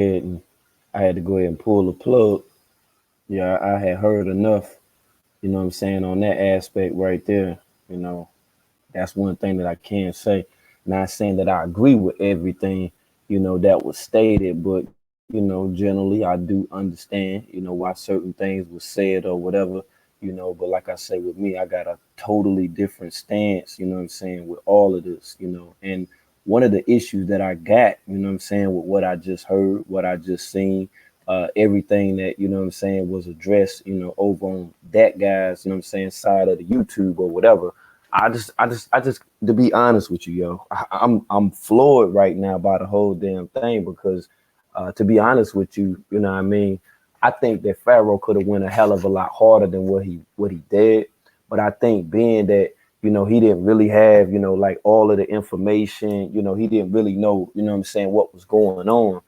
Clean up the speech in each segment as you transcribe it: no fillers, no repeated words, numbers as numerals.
and I had to go ahead and pull the plug. Yeah, I had heard enough, you know what I'm saying, on that aspect right there. You know, that's one thing that I can say. Not saying that I agree with everything, that was stated, but generally I do understand, why certain things were said or whatever, but like I say with me, I got a totally different stance, you know what I'm saying, with all of this, and one of the issues that I got, you know what I'm saying, with what I just heard, what I just seen, everything that, what I'm saying, was addressed, over on that guy's, what I'm saying, side of the YouTube or whatever. I just, to be honest with you, yo, I'm floored right now by the whole damn thing because, to be honest with you, you know what I mean. I think that Pharaoh could have went a hell of a lot harder than what he did, but I think being that he didn't really have like all of the information, he didn't really know, what I'm saying, what was going on,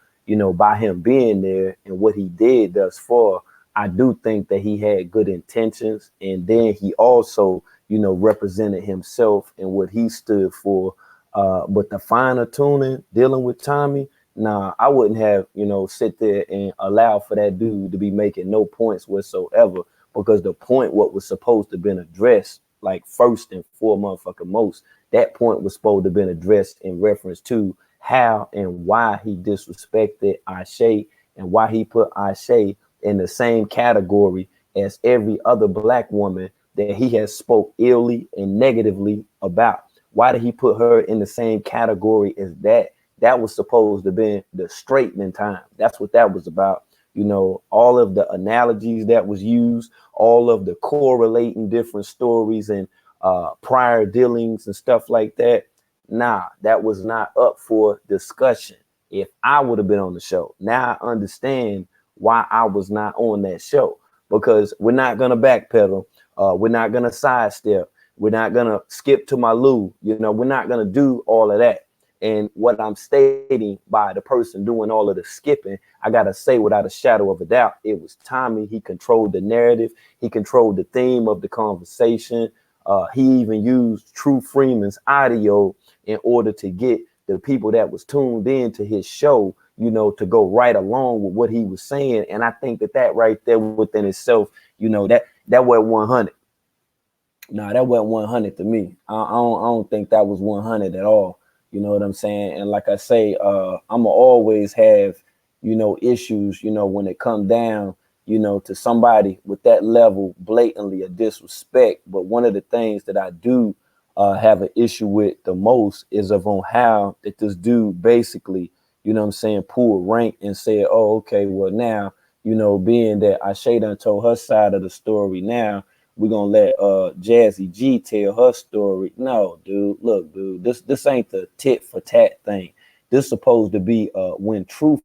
by him being there and what he did thus far. I do think that he had good intentions, and then he also represented himself and what he stood for. But the finer tuning, dealing with Tommy, nah, I wouldn't have, sit there and allow for that dude to be making no points whatsoever because the point what was supposed to have been addressed, like first and foremost, motherfucking most, that point was supposed to have been addressed in reference to how and why he disrespected Ashe and why he put Ashe in the same category as every other black woman that he has spoke illy and negatively about. Why did he put her in the same category as that? That was supposed to be the straightening time. That's what that was about. All of the analogies that was used, all of the correlating different stories and prior dealings and stuff like that. Nah, that was not up for discussion. If I would have been on the show, now I understand why I was not on that show because we're not gonna backpedal. We're not gonna sidestep. We're not gonna skip to my loo. We're not gonna do all of that. And what I'm stating by the person doing all of the skipping, I gotta say without a shadow of a doubt, it was Tommy. He controlled the narrative. He controlled the theme of the conversation. He even used True Freeman's audio in order to get the people that was tuned in to his show, to go right along with what he was saying. And I think that right there within itself, that wasn't 100. Nah, that wasn't 100 to me. I don't think that was 100 at all. You know what I'm saying? And like I say, I'ma always have, issues, when it come down, to somebody with that level blatantly of disrespect. But one of the things that I do have an issue with the most is of on how that this dude basically, what I'm saying, pulled rank and said, oh, okay, well now, being that Ashe done told her side of the story now, we're gonna let Jazzy G tell her story. No, dude, look, dude, this ain't the tit for tat thing. This supposed to be when truth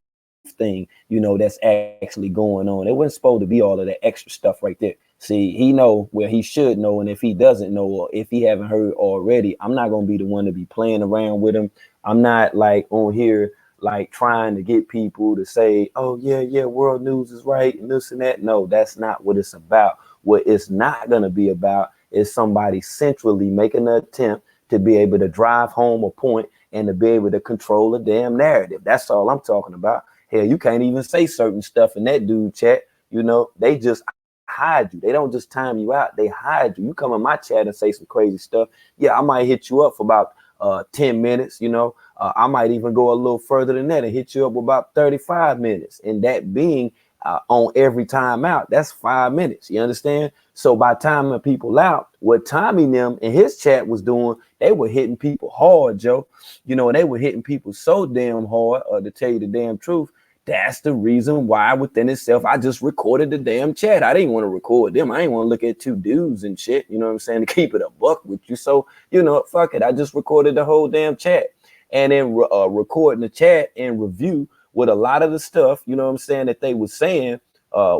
thing, that's actually going on. It wasn't supposed to be all of that extra stuff right there. See, he know where he should know, and if he doesn't know, or if he haven't heard already, I'm not gonna be the one to be playing around with him. I'm not like on here like trying to get people to say, oh yeah, yeah, world news is right and this and that. No, that's not what it's about. What it's not going to be about is somebody centrally making an attempt to be able to drive home a point and to be able to control the damn narrative. That's all I'm talking about. Hell, you can't even say certain stuff in that dude chat. They just hide you. They don't just time you out. They hide you. You come in my chat and say some crazy stuff. Yeah, I might hit you up for about 10 minutes, I might even go a little further than that and hit you up with about 35 minutes. And that being on every time out, that's 5 minutes. You understand? So by timing people out, what Tommy and them in his chat was doing, they were hitting people hard, Joe. And they were hitting people so damn hard, to tell you the damn truth. That's the reason why within itself, I just recorded the damn chat. I didn't want to record them. I didn't want to look at two dudes and shit, you know what I'm saying, to keep it a buck with you. So, fuck it. I just recorded the whole damn chat and then recording the chat and review with a lot of the stuff, you know what I'm saying, that they were saying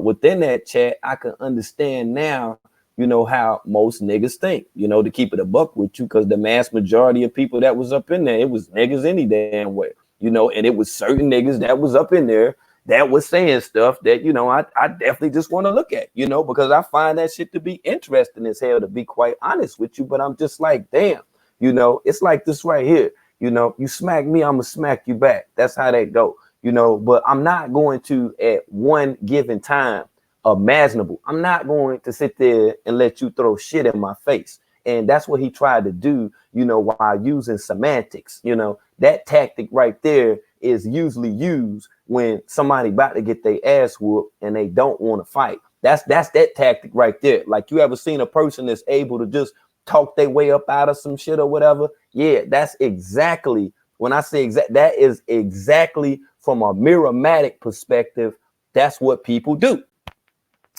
within that chat. I can understand now, how most niggas think, to keep it a buck with you, because the mass majority of people that was up in there, it was niggas any damn way. And it was certain niggas that was up in there that was saying stuff that, I definitely just want to look at, because I find that shit to be interesting as hell, to be quite honest with you. But I'm just like, damn, it's like this right here. You smack me, I'm going to smack you back. That's how that go. you know, but I'm not going to at one given time imaginable. I'm not going to sit there and let you throw shit in my face. And that's what he tried to do, you know, while using semantics. You know, that tactic right there is usually used when somebody about to get their ass whooped and they don't want to fight. That's that tactic right there. Like, you ever seen a person that's able to just talk their way up out of some shit or whatever? Yeah, that's exactly, when I say exact, that is exactly from a mirromatic perspective. That's what people do.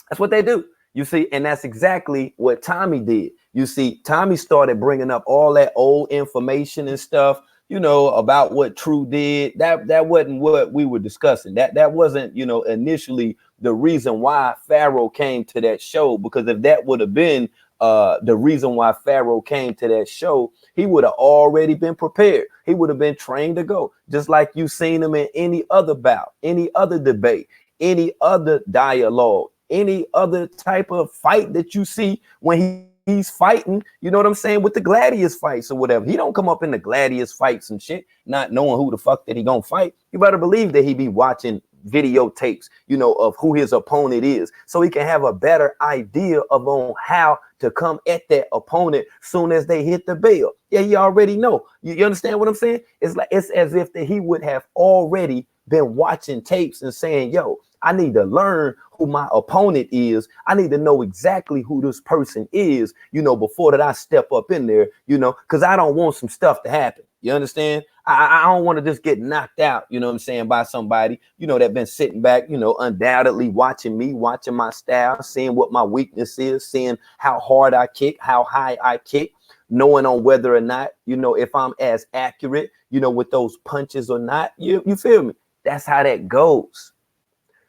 That's what they do. You see, and that's exactly what Tommy did. You see, Tommy started bringing up all that old information and stuff, you know, about what True did. That wasn't what we were discussing. That wasn't, you know, initially the reason why Pharaoh came to that show. Because if that would have been the reason why Pharaoh came to that show, he would have already been prepared. He would have been trained to go, just like you seen him in any other bout, any other debate, any other dialogue, any other type of fight that you see when he's fighting, you know what I'm saying, with the gladius fights or whatever. He don't come up in the gladius fights and shit not knowing who the fuck that he gonna fight. You better believe that he be watching videotapes, you know, of who his opponent is, so he can have a better idea of on how to come at that opponent soon as they hit the bell. Yeah, you already know. You understand what I'm saying? It's like, it's as if that he would have already been watching tapes and saying, yo, I need to learn who my opponent is. I need to know exactly who this person is, you know, before that I step up in there, you know, because I don't want some stuff to happen. You understand? I don't want to just get knocked out, you know what I'm saying, by somebody, you know, that been sitting back, you know, undoubtedly watching me, watching my style, seeing what my weakness is, seeing how hard I kick, how high I kick, knowing on whether or not, you know, if I'm as accurate, you know, with those punches or not. You feel me? That's how that goes.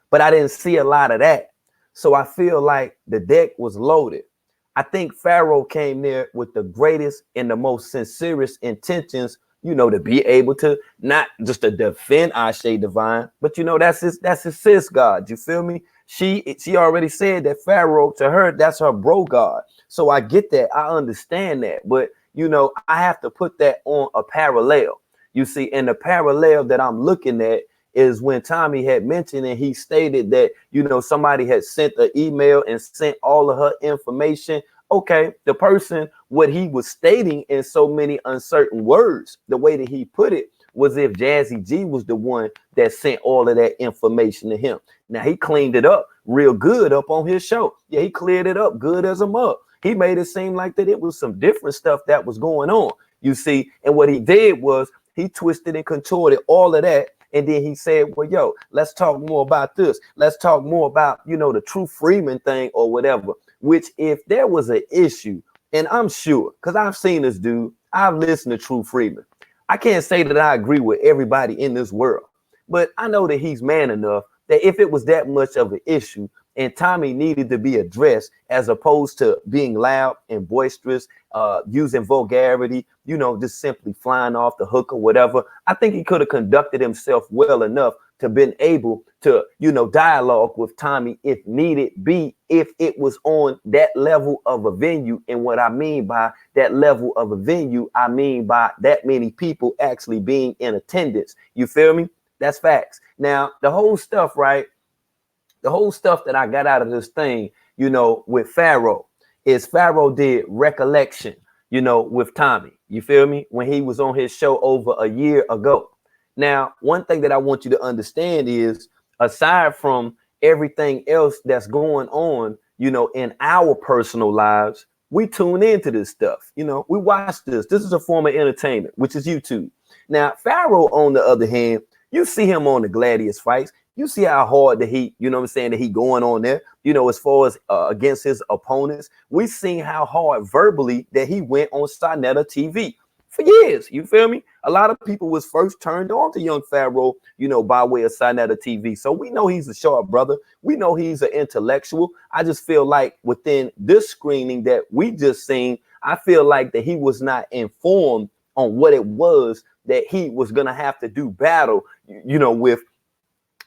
But I didn't see a lot of that. So I feel like the deck was loaded. I think Pharaoh came there with the greatest and the most sincerest intentions, you know, to be able to not just to defend Ashe Divine, but you know, that's his sis God. You feel me? She already said that Pharaoh, to her, that's her bro God. So I get that. I understand that. But you know, I have to put that on a parallel. You see, and the parallel that I'm looking at is when Tommy had mentioned and he stated that, you know, somebody had sent an email and sent all of her information. Okay, the person, what he was stating in so many uncertain words, the way that he put it was if Jazzy G was the one that sent all of that information to him. Now, he cleaned it up real good up on his show. Yeah, he cleared it up good as a mug. He made it seem like that it was some different stuff that was going on, you see. And what he did was he twisted and contorted all of that. And then he said, well, yo, let's talk more about this. Let's talk more about, you know, the True Freeman thing or whatever, which if there was an issue, and I'm sure, because I've seen this dude, I've listened to True Freeman. I can't say that I agree with everybody in this world, but I know that he's man enough that if it was that much of an issue and Tommy needed to be addressed as opposed to being loud and boisterous, using vulgarity, you know, just simply flying off the hook or whatever, I think he could have conducted himself well enough to been able to, you know, dialogue with Tommy if needed be, if it was on that level of a venue. And what I mean by that level of a venue, I mean by that many people actually being in attendance. You feel me? That's facts. Now, the whole stuff, right? The whole stuff that I got out of this thing, you know, with Pharaoh is Pharaoh did recollection, you know, with Tommy. You feel me? When he was on his show over a year ago. Now, one thing that I want you to understand is, aside from everything else that's going on, you know, in our personal lives, we tune into this stuff. You know, we watch this. This is a form of entertainment, which is YouTube. Now, Pharaoh, on the other hand, you see him on the gladius fights. You see how hard that he, you know what I'm saying, that he going on there, you know, as far as against his opponents. We seen how hard verbally that he went on Sinetta TV for years. You feel me? A lot of people was first turned on to young Pharaoh, you know, by way of Sinetta TV. So we know he's a sharp brother. We know he's an intellectual. I just feel like within this screening that we just seen, I feel like that he was not informed on what it was that he was going to have to do battle, you know, with.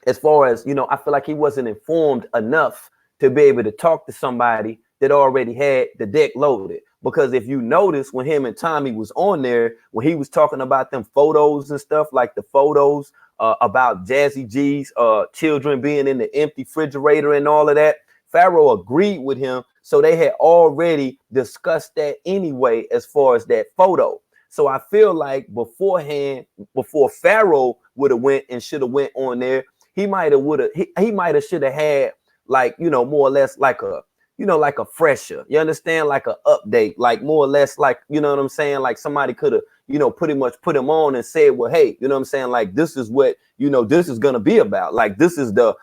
As far as, you know, I feel like he wasn't informed enough to be able to talk to somebody that already had the deck loaded. Because if you notice, when him and Tommy was on there, when he was talking about them photos and stuff, like the photos about Jazzy G's children being in the empty refrigerator and all of that. Pharaoh agreed with him, so they had already discussed that anyway as far as that photo. So I feel like beforehand, before Pharaoh would have went and should have went on there, he might have would have he might have should have had, like, you know, more or less like a, you know, like a fresher, you understand, like a update, like more or less like, you know what I'm saying, like somebody could have, you know, pretty much put him on and said, well, hey, you know what I'm saying, like this is what, you know, this is gonna be about, like this is the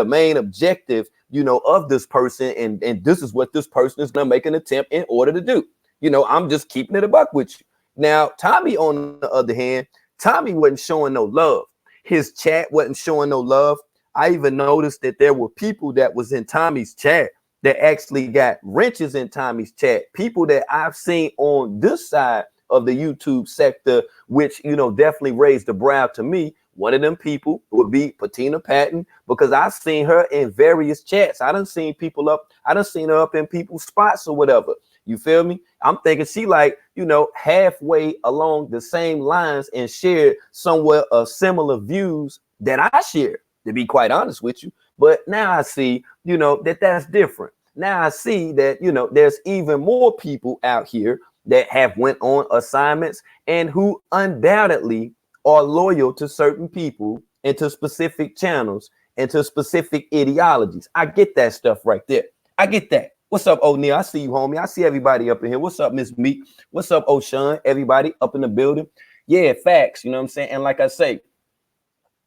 main objective, you know, of this person, and this is what this person is gonna make an attempt in order to do. You know, I'm just keeping it a buck with you. Now, Tommy, on the other hand, Tommy wasn't showing no love. His chat wasn't showing no love. I even noticed that there were people that was in Tommy's chat that actually got wrenches in Tommy's chat. People that I've seen on this side of the YouTube sector, which, you know, definitely raised the brow to me. One of them people would be Patina Patton, because I've seen her in various chats. I done seen her up in people's spots or whatever. You feel me? I'm thinking she, like, you know, halfway along the same lines and shared somewhat of similar views that I share, to be quite honest with you. But now I see, you know, that that's different. Now I see that, you know, there's even more people out here that have went on assignments and who undoubtedly are loyal to certain people and to specific channels and to specific ideologies. I get that stuff right there. I get that. What's up, O'Neal? I see you, homie. I see everybody up in here. What's up, Miss Meek? What's up, O'Shawn? Everybody up in the building. Yeah, facts. You know what I'm saying? And like I say,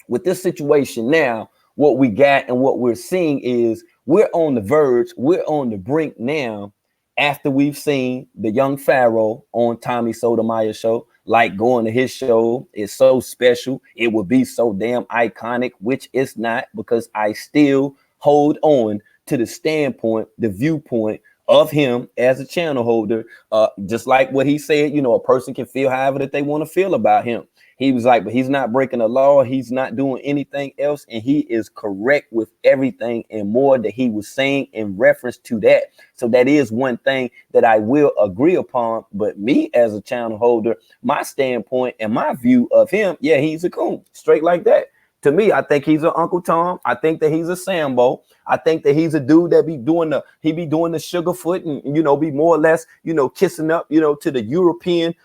with this situation now, what we got and what we're seeing is we're on the verge, we're on the brink now, after we've seen the young Pharaoh on Tommy Sotomayor's show. Like, going to his show is so special. It would be so damn iconic, which it's not, because I still hold on to the standpoint, the viewpoint of him as a channel holder. Just like what he said, you know, a person can feel however that they want to feel about him. He was like, but he's not breaking the law. He's not doing anything else. And he is correct with everything and more that he was saying in reference to that. So that is one thing that I will agree upon. But me as a channel holder, my standpoint and my view of him, yeah, he's a coon, straight like that. To me, I think he's an Uncle Tom. I think that he's a Sambo. I think that he's a dude that be doing the sugar foot and, you know, be more or less, you know, kissing up, you know, to the European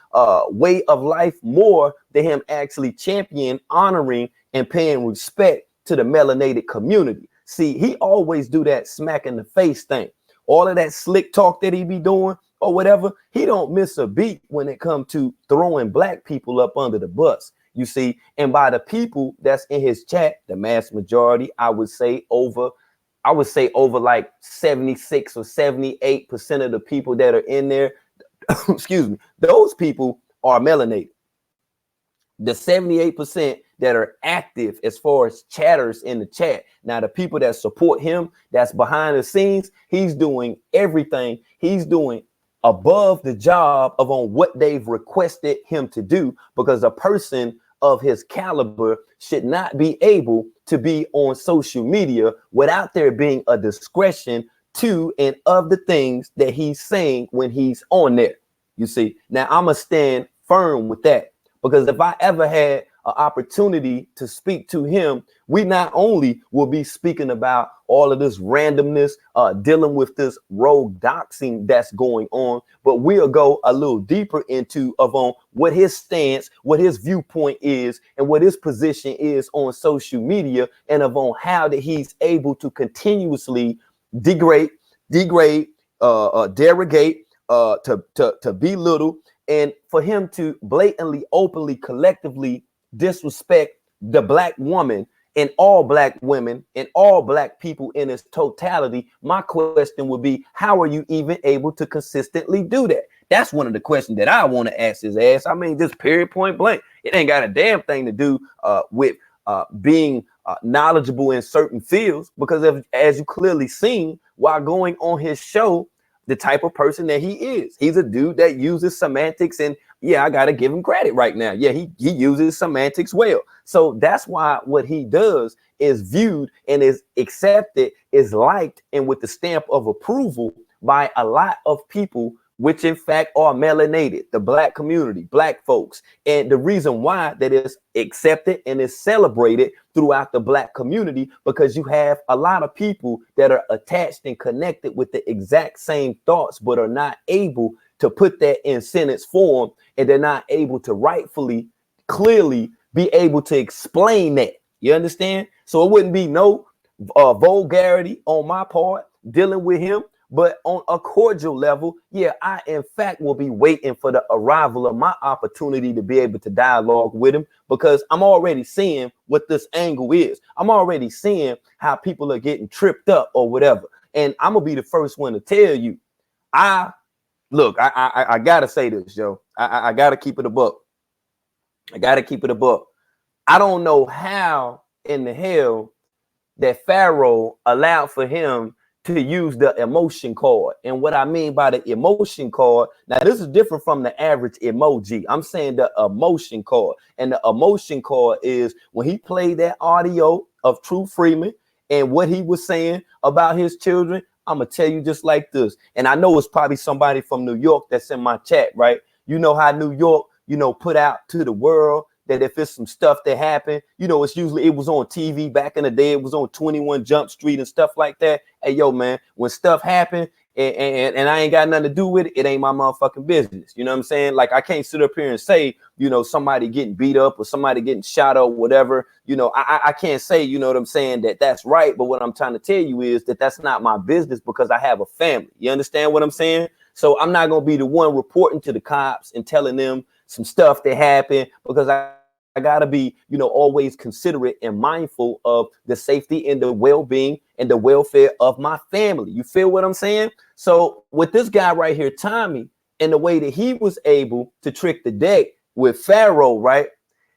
way of life more than him actually championing, honoring, and paying respect to the melanated community. See, he always do that smack in the face thing. All of that slick talk that he be doing or whatever, he don't miss a beat when it comes to throwing black people up under the bus. You see, and by the people that's in his chat, the mass majority, I would say over like 76 or 78% of the people that are in there, excuse me, those people are melanated. The 78% that are active as far as chatters in the chat. Now, the people that support him, that's behind the scenes, he's doing everything. He's doing above the job of on what they've requested him to do, because a person of his caliber should not be able to be on social media without there being a discretion to and of the things that he's saying when he's on there. You see, now I'm gonna stand firm with that, because if I ever had an opportunity to speak to him, we not only will be speaking about all of this randomness, dealing with this rogue doxing that's going on, but we'll go a little deeper into on what his stance, what his viewpoint is, and what his position is on social media, and on how that he's able to continuously derogate, to belittle, and for him to blatantly, openly, collectively disrespect the black woman and all black women and all black people in its totality. My question would be, how are you even able to consistently do that? That's one of the questions that I want to ask his ass. I mean, just period, point blank. It ain't got a damn thing to do with being knowledgeable in certain fields, because as you clearly seen while going on his show, the type of person that he is. He's a dude that uses semantics, and yeah, I gotta give him credit right now. Yeah, he uses semantics well. So that's why what he does is viewed and is accepted, is liked, and with the stamp of approval by a lot of people which in fact are melanated, the black community, black folks. And the reason why that is accepted and is celebrated throughout the black community, because you have a lot of people that are attached and connected with the exact same thoughts, but are not able to put that in sentence form, and they're not able to rightfully, clearly be able to explain that. You understand? So it wouldn't be no vulgarity on my part dealing with him. But on a cordial level, yeah, I in fact will be waiting for the arrival of my opportunity to be able to dialogue with him, because I'm already seeing what this angle is. I'm already seeing how people are getting tripped up or whatever. And I'm gonna be the first one to tell you, I gotta say this, yo. I gotta keep it a buck. I gotta keep it a buck. I don't know how in the hell that Pharaoh allowed for him to use the emotion card. And what I mean by the emotion card, now this is different from the average emoji. I'm saying the emotion card. And the emotion card is when he played that audio of True Freeman and what he was saying about his children. I'm gonna tell you just like this. And I know it's probably somebody from New York that's in my chat, right? You know how New York, put out to the world that if it's some stuff that happened, it's usually, it was on TV back in the day. It was on 21 Jump Street and stuff like that. Hey, yo, man, when stuff happened and I ain't got nothing to do with it, it ain't my motherfucking business. You know what I'm saying? Like, I can't sit up here and say, somebody getting beat up or somebody getting shot or whatever. I can't say, you know what I'm saying, that's right. But what I'm trying to tell you is that that's not my business, because I have a family. You understand what I'm saying? So I'm not going to be the one reporting to the cops and telling them some stuff that happened, because I got to be, always considerate and mindful of the safety and the well-being and the welfare of my family. You feel what I'm saying? So with this guy right here, Tommy, and the way that he was able to trick the deck with Pharaoh, right?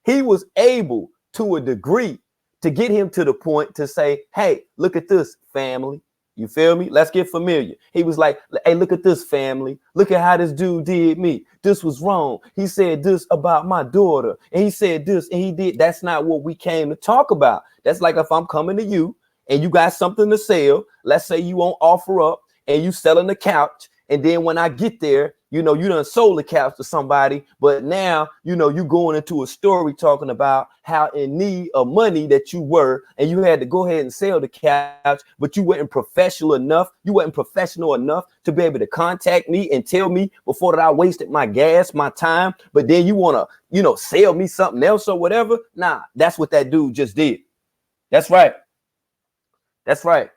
He was able to a degree to get him to the point to say, hey, look at this, family. You feel me? Let's get familiar. He was like, hey, look at this, family. Look at how this dude did me. This was wrong. He said this about my daughter, and he said this, and he did. That's not what we came to talk about. That's like if I'm coming to you and you got something to sell. Let's say you won't offer up and you selling the couch. And then when I get there, you done sold the couch to somebody, but now, you going into a story talking about how in need of money that you were, and you had to go ahead and sell the couch, but you weren't professional enough. You weren't professional enough to be able to contact me and tell me before that I wasted my gas, my time. But then you want to, sell me something else or whatever. Nah, that's what that dude just did. That's right. That's right.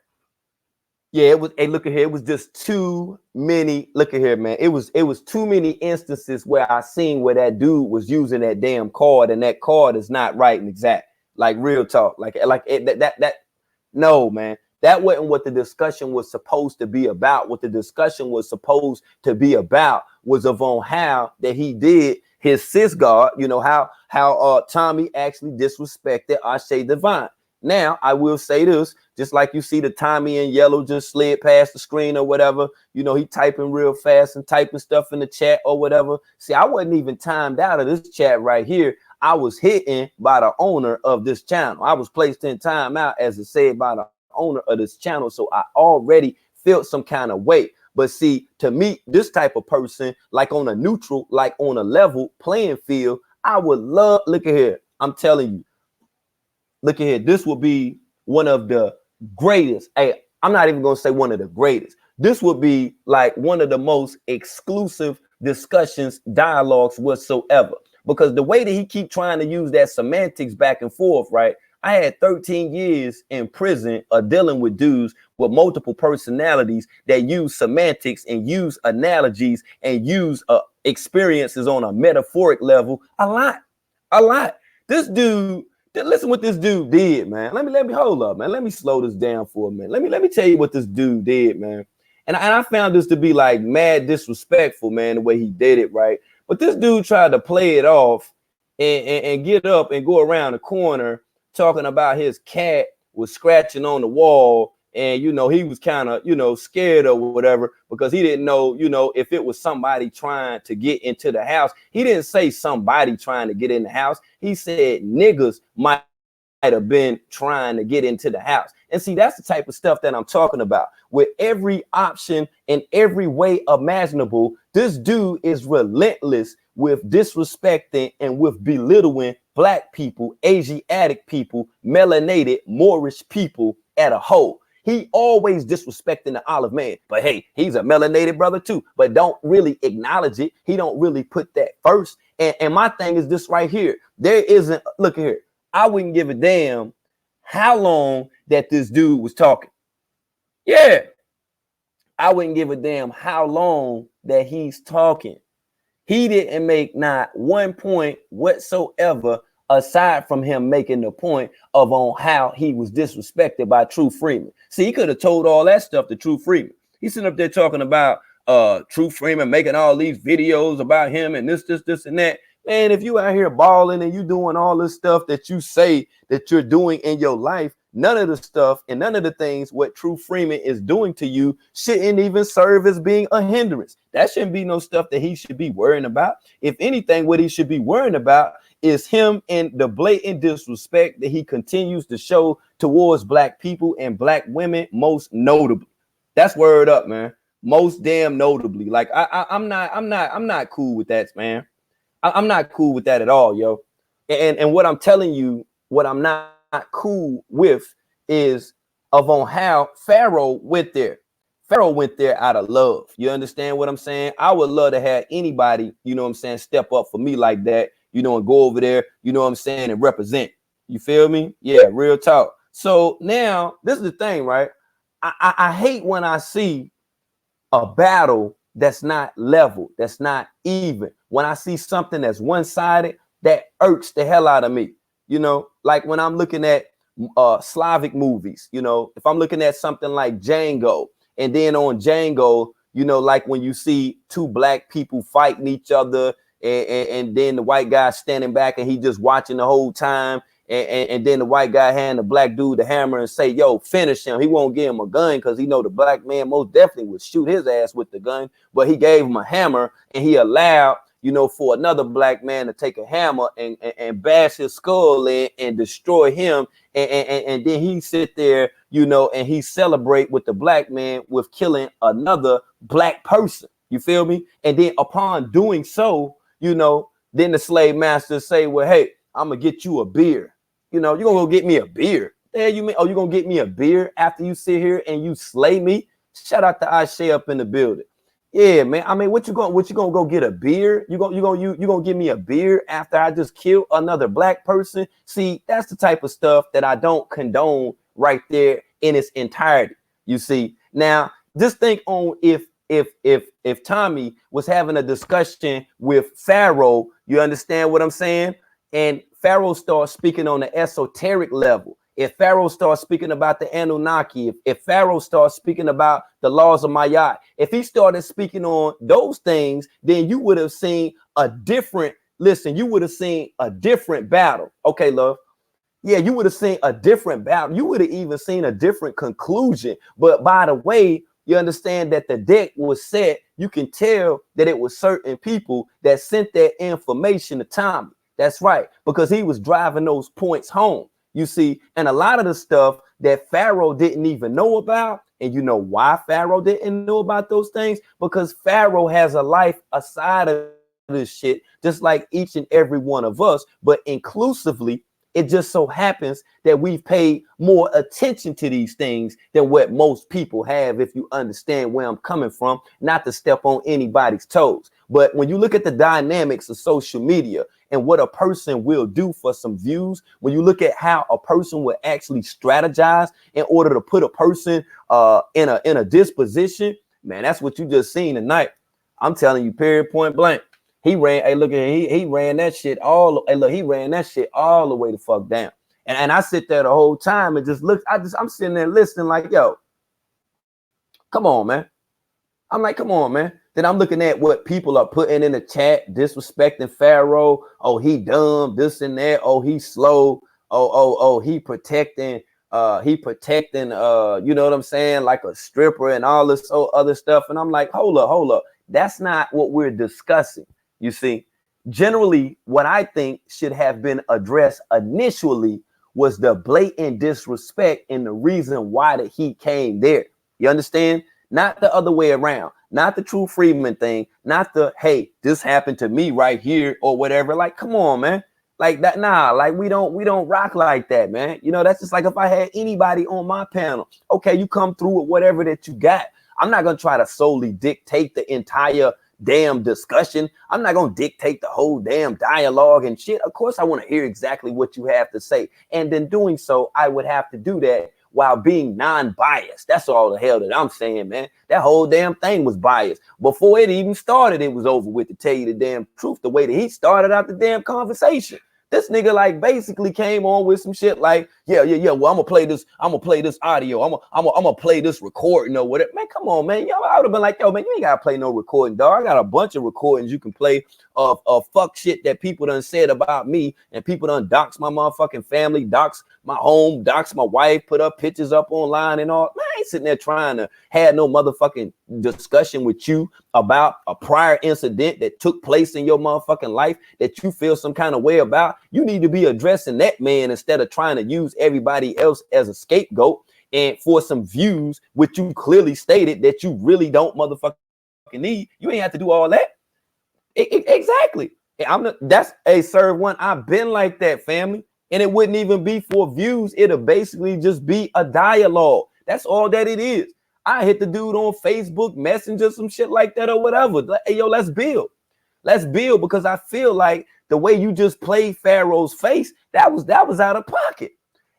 Yeah, it was. Hey, look at here. It was just too many. Look at here, man. It was too many instances where I seen where that dude was using that damn card, and that card is not right and exact. Like, real talk. No, man. That wasn't what the discussion was supposed to be about. What the discussion was supposed to be about was on how that he did his sis guard. How Tommy actually disrespected Ashe Divine. Now, I will say this, just like you see the Tommy in yellow just slid past the screen or whatever, he typing real fast and typing stuff in the chat or whatever. See, I wasn't even timed out of this chat right here. I was hidden by the owner of this channel. I was placed in timeout, as it said, by the owner of this channel. So I already felt some kind of weight. But see, to meet this type of person, like on a neutral, like on a level playing field, I would love, look at here. I'm telling you. Look at here. This will be one of the greatest. Hey, I'm not even going to say one of the greatest. This would be like one of the most exclusive discussions, dialogues whatsoever. Because the way that he keep trying to use that semantics back and forth, right? I had 13 years in prison dealing with dudes with multiple personalities that use semantics and use analogies and use experiences on a metaphoric level a lot. This dude. Listen what this dude did, man. Let me hold up, man. Let me slow this down for a minute. Let me tell you what this dude did, man. And I found this to be like mad disrespectful, man, the way he did it, right? But this dude tried to play it off and get up and go around the corner talking about his cat was scratching on the wall. And, he was kind of, scared or whatever, because he didn't know, if it was somebody trying to get into the house. He didn't say somebody trying to get in the house. He said niggas might have been trying to get into the house. And see, that's the type of stuff that I'm talking about. With every option and every way imaginable, this dude is relentless with disrespecting and with belittling black people, Asiatic people, melanated, Moorish people at a whole. He always disrespecting the olive man, but hey, he's a melanated brother too, but don't really acknowledge it. He don't really put that first. And my thing is this right here. There isn't, look here, I wouldn't give a damn how long that this dude was talking. Yeah, I wouldn't give a damn how long that he's talking. He didn't make not one point whatsoever aside from him making the point of on how he was disrespected by True Freeman. See, he could have told all that stuff to True Freeman. He's sitting up there talking about True Freeman making all these videos about him and this, and that. Man, if you out here balling and you doing all this stuff that you say that you're doing in your life, none of the stuff and none of the things what True Freeman is doing to you shouldn't even serve as being a hindrance. That shouldn't be no stuff that he should be worrying about. If anything, what he should be worrying about is him and the blatant disrespect that he continues to show towards black people and black women, most notably. That's word up, man. Most damn notably. Like I'm not cool with that, man. I'm not cool with that at all, yo. And what I'm telling you, what I'm not cool with is of on how Pharaoh went there. Pharaoh went there out of love. You understand what I'm saying? I would love to have anybody, you know what I'm saying, step up for me like that, you know, and go over there, you know what I'm saying, and represent. You feel me? Yeah, real talk. So now this is the thing, right? I hate when I see a battle that's not level, that's not even. When I see something that's one-sided, that irks the hell out of me. You know, like when I'm looking at Slavic movies, you know, if I'm looking at something like Django, and then on Django, you know, like when you see two black people fighting each other, and then the white guy standing back and he just watching the whole time, and then the white guy hand the black dude the hammer and say, yo, finish him. He won't give him a gun because he know the black man most definitely would shoot his ass with the gun, but he gave him a hammer and he allowed, you know, for another black man to take a hammer and bash his skull in and destroy him. And then he sit there, you know, and he celebrate with the black man with killing another black person. You feel me? And then upon doing so, you know, then the slave master say, well, hey, I'm going to get you a beer. You know, you're going to go get me a beer. The hell you mean? Oh, you're going to get me a beer after you sit here and you slay me? Shout out to Ashe up in the building. Yeah, man. I mean, what you gonna go get a beer? You gonna give me a beer after I just killed another black person? See, that's the type of stuff that I don't condone right there in its entirety. You see, now just think on if Tommy was having a discussion with Pharaoh, you understand what I'm saying? And Pharaoh starts speaking on the esoteric level. If Pharaoh starts speaking about the Anunnaki, if Pharaoh starts speaking about the laws of Ma'at, if he started speaking on those things, then you would have seen a different, you would have seen a different battle. Okay, love. Yeah, you would have seen a different battle. You would have even seen a different conclusion. But by the way, you understand that the deck was set. You can tell that it was certain people that sent that information to Tommy. That's right, because he was driving those points home. You see, and a lot of the stuff that Pharaoh didn't even know about, and you know why Pharaoh didn't know about those things? Because Pharaoh has a life aside of this shit, just like each and every one of us, but inclusively, it just so happens that we've paid more attention to these things than what most people have, if you understand where I'm coming from, not to step on anybody's toes. But when you look at the dynamics of social media and what a person will do for some views, when you look at how a person will actually strategize in order to put a person in a disposition, man, that's what you just seen tonight. I'm telling you, period, point blank. He ran, hey, look at he ran that shit he ran that shit all the way the fuck down. And I sit there the whole time and just look, I'm sitting there listening like, yo, come on, man. I'm like, come on, man. Then I'm looking at what people are putting in the chat, disrespecting Pharaoh. Oh, he dumb, this and that. Oh, he slow. Oh, he protecting, you know what I'm saying? Like a stripper and all this other stuff. And I'm like, hold up. That's not what we're discussing. You see, generally, what I think should have been addressed initially was the blatant disrespect and the reason why that he came there. You understand? Not the other way around. Not the True Freeman thing. Not the, hey, this happened to me right here or whatever. Like, come on, man. Like that, nah, like we don't rock like that, man. You know, that's just like if I had anybody on my panel. Okay, you come through with whatever that you got. I'm not gonna try to solely dictate the entire damn discussion. I'm not gonna dictate the whole damn dialogue and shit. Of course, I want to hear exactly what you have to say. And then doing so, I would have to do that while being non-biased. That's all the hell that I'm saying, man. That whole damn thing was biased. Before it even started, it was over with, to tell you the damn truth, the way that he started out the damn conversation. This nigga like basically came on with some shit like, yeah. Well, I'm gonna play this audio. I'm gonna play this recording or whatever. Man, come on, man. Yo, I would have been like, yo, man, you ain't gotta play no recording, dog. I got a bunch of recordings you can play of fuck shit that people done said about me, and people done dox my motherfucking family, dox my home, dox my wife, put up pictures up online and all. Man, I ain't sitting there trying to have no motherfucking discussion with you about a prior incident that took place in your motherfucking life that you feel some kind of way about. You need to be addressing that man instead of trying to use everybody else as a scapegoat and for some views, which you clearly stated that you really don't motherfucking need. You ain't have to do all that. Exactly. That's a serve one. I've been like that, family. And it wouldn't even be for views. It'll basically just be a dialogue. That's all that it is. I hit the dude on Facebook Messenger, some shit like that or whatever. Like, hey, yo, let's build. Let's build, because I feel like the way you just played Pharaoh's face, that was out of pocket.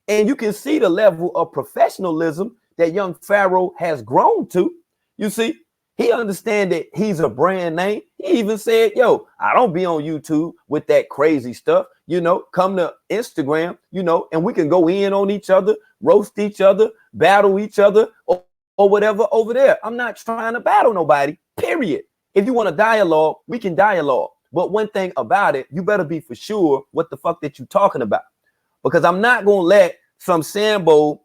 And you can see the level of professionalism that young Pharaoh has grown to. You see, he understands that he's a brand name. He even said, yo, I don't be on YouTube with that crazy stuff. You know, come to Instagram, you know, and we can go in on each other, roast each other, battle each other, or whatever over there. I'm not trying to battle nobody, period. If you want a dialogue, we can dialogue. But one thing about it, you better be for sure what the fuck that you talking about. Because I'm not going to let some Sambo,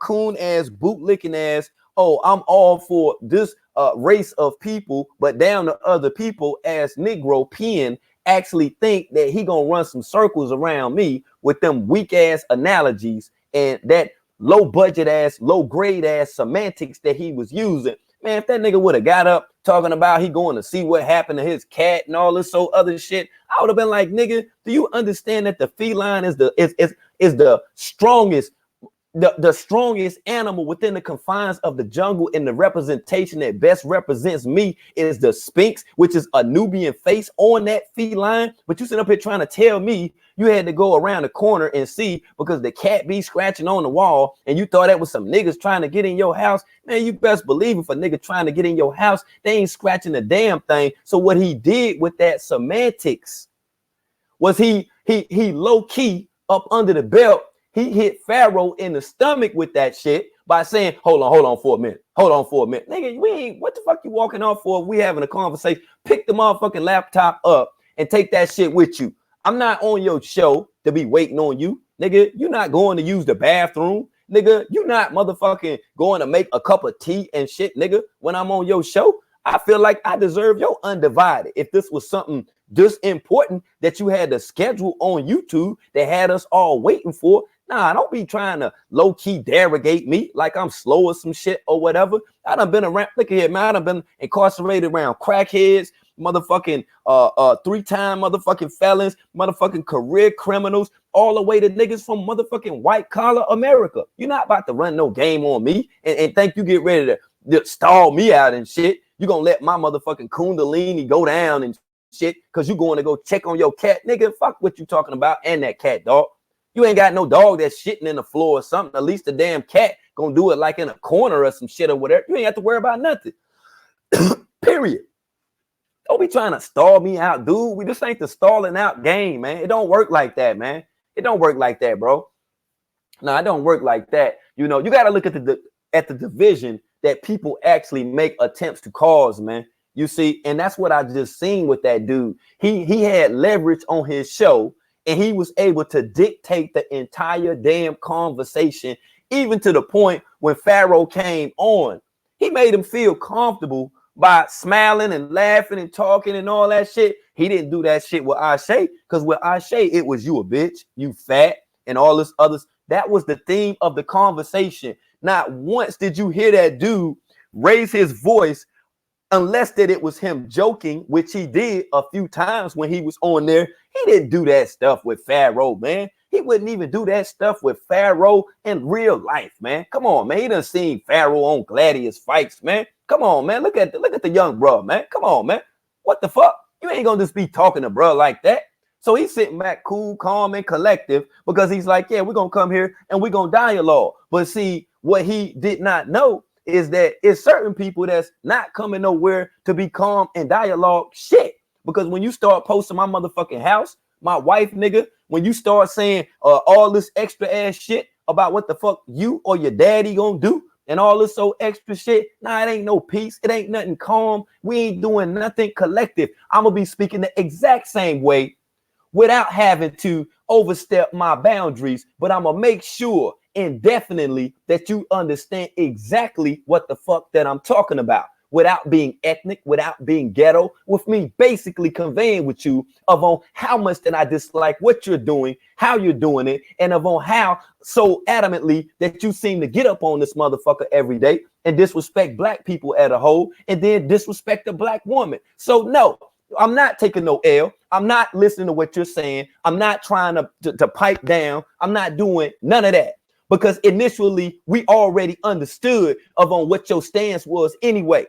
coon ass, boot licking ass, oh, I'm all for this race of people, but down to other people as Negro pen actually think that he gonna run some circles around me with them weak ass analogies and that low budget ass, low grade ass semantics that he was using. Man, if that nigga would have got up talking about he going to see what happened to his cat and all this other shit, I would have been like, nigga, do you understand that the feline is the strongest? The strongest animal within the confines of the jungle, and the representation that best represents me is the Sphinx, which is a Nubian face on that feline. But you sit up here trying to tell me you had to go around the corner and see because the cat be scratching on the wall, and you thought that was some niggas trying to get in your house. Man, you best believe if a nigga trying to get in your house, they ain't scratching the damn thing. So what he did with that semantics was he low key up under the belt. He hit Pharaoh in the stomach with that shit by saying, hold on for a minute. Nigga, we ain't, what the fuck you walking off for? We having a conversation. Pick the motherfucking laptop up and take that shit with you. I'm not on your show to be waiting on you. Nigga, you're not going to use the bathroom. Nigga, you're not motherfucking going to make a cup of tea and shit, nigga, when I'm on your show. I feel like I deserve your undivided. If this was something this important that you had to schedule on YouTube that had us all waiting for, nah, don't be trying to low-key derogate me like I'm slow or some shit or whatever. I done been around, look at here, man, I done been incarcerated around crackheads, motherfucking 3-time motherfucking felons, motherfucking career criminals, all the way to niggas from motherfucking white-collar America. You're not about to run no game on me and think you get ready to stall me out and shit. You're gonna let my motherfucking kundalini go down and shit because you going to go check on your cat. Nigga, fuck what you talking about and that cat, dog. You ain't got no dog that's shitting in the floor or something. At least the damn cat gonna do it like in a corner or some shit or whatever. You ain't have to worry about nothing. Period. Don't be trying to stall me out, dude. We just ain't the stalling out game, man. It don't work like that, man. It don't work like that, bro. No, it don't work like that. You know, you got to look at the division that people actually make attempts to cause, man. You see, and that's what I just seen with that dude. He had leverage on his show, and he was able to dictate the entire damn conversation, even to the point when Pharaoh came on. He made him feel comfortable by smiling and laughing and talking and all that shit. He didn't do that shit with Ashe, because with Ashe, it was you a bitch, you fat, and all this other That was the theme of the conversation. Not once did you hear that dude raise his voice, unless that it was him joking, which he did a few times when he was on there. He didn't do that stuff with Pharaoh, man. He wouldn't even do that stuff with Pharaoh in real life, man. Come on, man. He done seen Pharaoh on Gladius fights, man. Come on, man. Look at the young bro, man. Come on, man. What the fuck? You ain't gonna just be talking to bro like that. So he's sitting back cool, calm, and collective because he's like, yeah, we're gonna come here and we're gonna dialogue. But see, what he did not know is that it's certain people that's not coming nowhere to be calm and dialogue shit. Because when you start posting my motherfucking house, my wife, nigga, when you start saying all this extra ass shit about what the fuck you or your daddy gonna do and all this so extra shit, nah, it ain't no peace. It ain't nothing calm. We ain't doing nothing collective. I'm gonna be speaking the exact same way without having to overstep my boundaries, but I'm gonna make sure indefinitely that you understand exactly what the fuck that I'm talking about without being ethnic, without being ghetto, with me basically conveying with you of on how much that I dislike what you're doing, how you're doing it, and of on how so adamantly that you seem to get up on this motherfucker every day and disrespect black people as a whole and then disrespect the black woman. So no, I'm not taking no L. I'm not listening to what you're saying. I'm not trying to pipe down. I'm not doing none of that. Because initially, we already understood of on what your stance was anyway.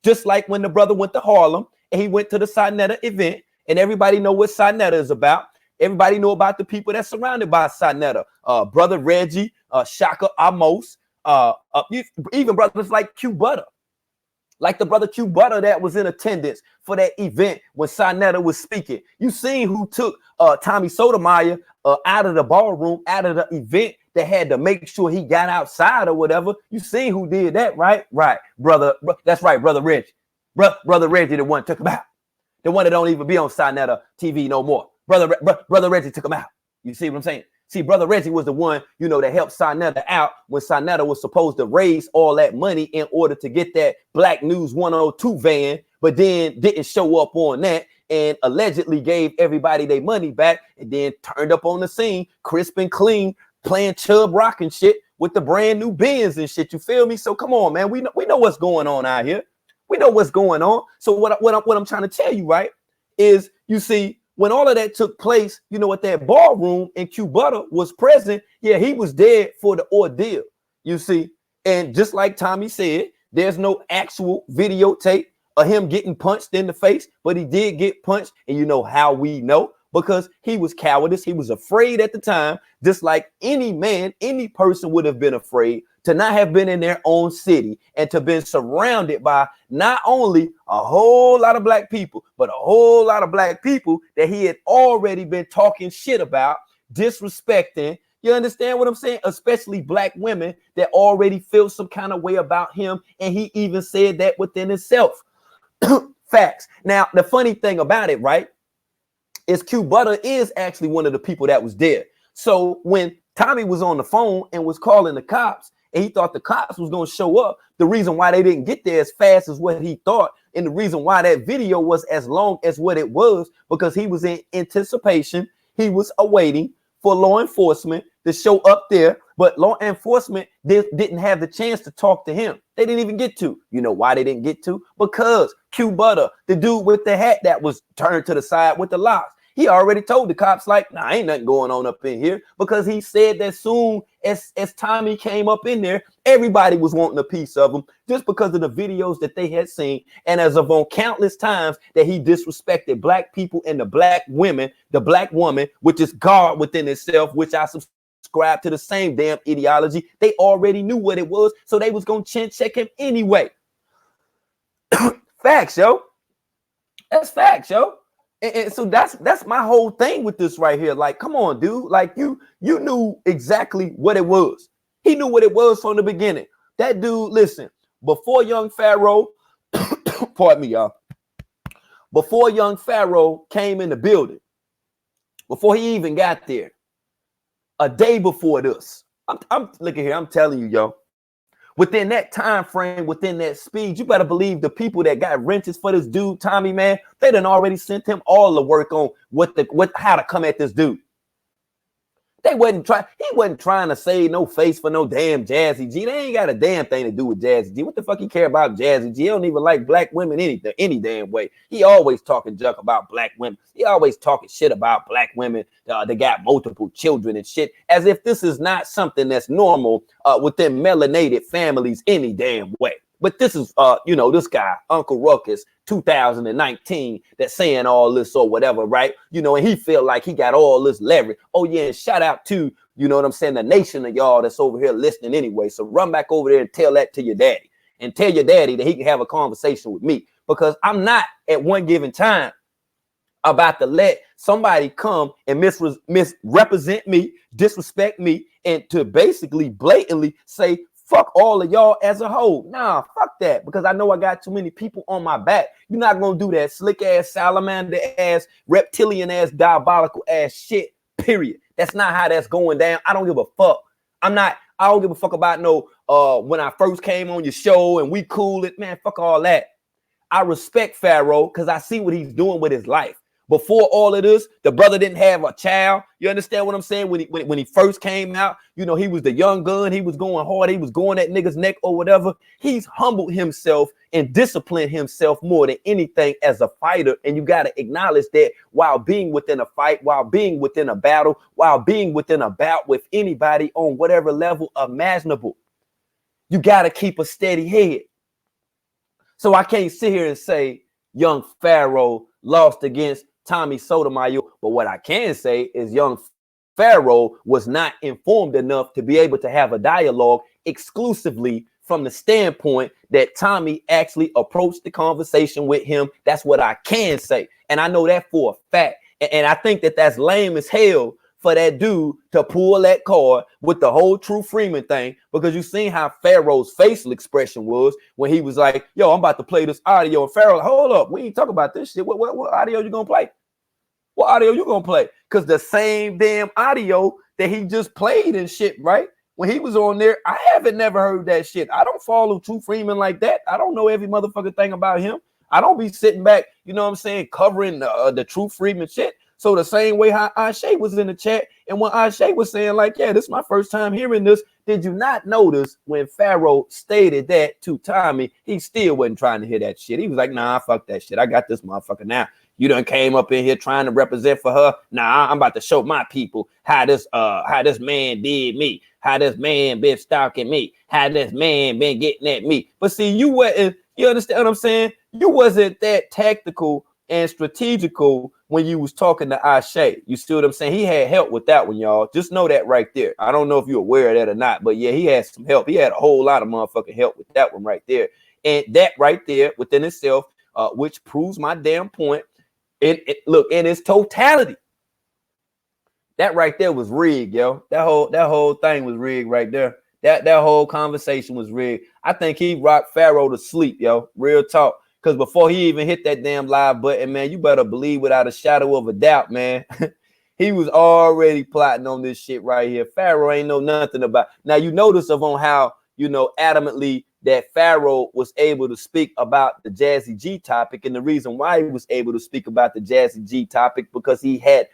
Just like when the brother went to Harlem and he went to the Sinetta event, and everybody know what Sinetta is about. Everybody know about the people that's surrounded by Sinetta. Brother Reggie, Shaka Amos, even brothers like Q Butter. Like the brother Q Butter that was in attendance for that event when Sinetta was speaking. You seen who took Tommy Sotomayor out of the ballroom, out of the event, that had to make sure he got outside or whatever. You seen who did that, right? Right, brother. That's right, brother Reggie. Brother Reggie, the one took him out. The one that don't even be on Sinetta TV no more. Brother Reggie took him out. You see what I'm saying? See, brother Reggie was the one, you know, that helped Sinetta out when Sinetta was supposed to raise all that money in order to get that Black News 102 van, but then didn't show up on that and allegedly gave everybody their money back and then turned up on the scene, crisp and clean, playing Chubb Rock and shit with the brand new Benz and shit. You feel me? So come on, man. We know what's going on out here. We know what's going on. So what I'm trying to tell you, right, is you see, when all of that took place, you know, at that ballroom and Q Butter was present, yeah, he was dead for the ordeal, you see. And just like Tommy said, there's no actual videotape of him getting punched in the face, but he did get punched. And you know how we know? Because he was cowardice. He was afraid at the time, just like any man, any person would have been afraid to not have been in their own city and to been surrounded by not only a whole lot of black people, but a whole lot of black people that he had already been talking shit about, disrespecting. You understand what I'm saying? Especially black women that already feel some kind of way about him. And he even said that within himself. Facts. Now, the funny thing about it, right, is Q Butter is actually one of the people that was there. So when Tommy was on the phone and was calling the cops and he thought the cops was going to show up, the reason why they didn't get there as fast as what he thought, and the reason why that video was as long as what it was, because he was in anticipation. He was awaiting for law enforcement to show up there, but law enforcement didn't have the chance to talk to him. They didn't even get to. You know why they didn't get to? Because Q Butter, the dude with the hat that was turned to the side with the locks, he already told the cops, like, nah, ain't nothing going on up in here, because he said that soon as Tommy came up in there, everybody was wanting a piece of him just because of the videos that they had seen. And as of on countless times that he disrespected black people and the black women, the black woman, which is God within itself, which I subscribe to the same damn ideology. They already knew what it was, so they was going to chin check him anyway. Facts, yo. That's facts, yo. And so that's my whole thing with this right here. Like, come on, dude. Like, you knew exactly what it was. He knew what it was from the beginning. That dude, listen, before young Pharaoh, pardon me, y'all. Before young Pharaoh came in the building, before he even got there, a day before this, I'm look at here, I'm telling you, yo. Within that time frame, within that speed, you better believe the people that got wrenches for this dude, Tommy, man, they done already sent him all the work on how to come at this dude. He wasn't trying to save no face for no damn Jazzy G. They ain't got a damn thing to do with Jazzy G. What the fuck he care about Jazzy G? He don't even like black women any damn way. He always talking junk about black women. He always talking shit about black women. They got multiple children and shit, as if this is not something that's normal within melanated families any damn way. But this is, this guy, Uncle Ruckus, 2019, that's saying all this or whatever, right? And he feel like he got all this leverage. Oh, yeah, and shout out to, the nation of y'all that's over here listening anyway. So run back over there and tell that to your daddy. And tell your daddy that he can have a conversation with me. Because I'm not, at one given time, about to let somebody come and misrepresent me, disrespect me, and to basically blatantly say, fuck all of y'all as a whole. Nah, fuck that. Because I know I got too many people on my back. You're not going to do that slick ass, salamander ass, reptilian ass, diabolical ass shit, period. That's not how that's going down. I don't give a fuck. I don't give a fuck about no, when I first came on your show and we cool it, man, fuck all that. I respect Pharaoh because I see what he's doing with his life. Before all of this, the brother didn't have a child. You understand what I'm saying? When he first came out, he was the young gun. He was going hard. He was going at niggas' neck or whatever. He's humbled himself and disciplined himself more than anything as a fighter. And you got to acknowledge that while being within a fight, while being within a battle, while being within a bout with anybody on whatever level imaginable, you got to keep a steady head. So I can't sit here and say young Pharaoh lost against Tommy Sotomayor, but what I can say is young Pharaoh was not informed enough to be able to have a dialogue exclusively from the standpoint that Tommy actually approached the conversation with him. That's what I can say. And I know that for a fact. And I think that that's lame as hell for that dude to pull that card with the whole True Freeman thing, because you seen how Pharaoh's facial expression was when he was like, yo, I'm about to play this audio. And Pharaoh, like, hold up, we ain't talking about this shit. What audio you gonna play? What audio you gonna play? Because the same damn audio that he just played and shit, right? When he was on there, I haven't never heard that shit. I don't follow True Freeman like that. I don't know every motherfucking thing about him. I don't be sitting back, covering the True Freeman shit. So the same way how Ashe was in the chat, and when Ashe was saying like, yeah, this is my first time hearing this, did you not notice when Pharaoh stated that to Tommy, he still wasn't trying to hear that shit. He was like, nah, fuck that shit. I got this motherfucker now. You done came up in here trying to represent for her. Nah, I'm about to show my people how this man did me, how this man been stalking me, how this man been getting at me. But see, you understand what I'm saying? You wasn't that tactical and strategical when you was talking to Ashe. You see what I'm saying? He had help with that one, y'all. Just know that right there. I don't know if you're aware of that or not, but yeah, he had some help. He had a whole lot of motherfucking help with that one right there. And that right there within itself, which proves my damn point. Look, in its totality, that right there was rigged, yo. That whole thing was rigged right there. That whole conversation was rigged. I think he rocked Pharaoh to sleep, yo. Real talk. Because before he even hit that damn live button, man, you better believe without a shadow of a doubt, man. He was already plotting on this shit right here. Pharaoh ain't know nothing about. Now, you notice on how, adamantly that Pharaoh was able to speak about the Jazzy G topic. And the reason why he was able to speak about the Jazzy G topic, because he had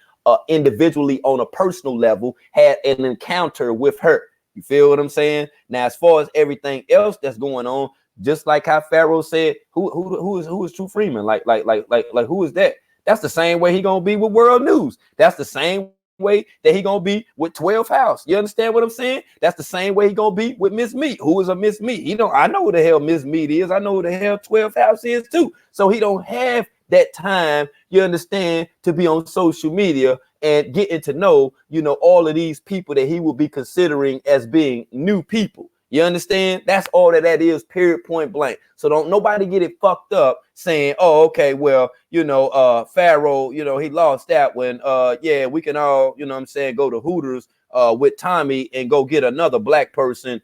individually on a personal level had an encounter with her. You feel what I'm saying? Now, as far as everything else that's going on, just like how Pharaoh said, who is True Freeman? Like who is that? That's the same way he gonna be with World News. That's the same way that he gonna be with 12 House. You understand what I'm saying? That's the same way he gonna be with Miss Meat. Who is a Miss Meat? I know who the hell Miss Meat is. I know who the hell 12 House is too. So he don't have that time, you understand, to be on social media and getting to know, all of these people that he will be considering as being new people. You understand? That's all that is, period, point blank. So don't nobody get it fucked up saying, oh, okay, well, Pharaoh, he lost that when, yeah, we can all, go to Hooters with Tommy and go get another black person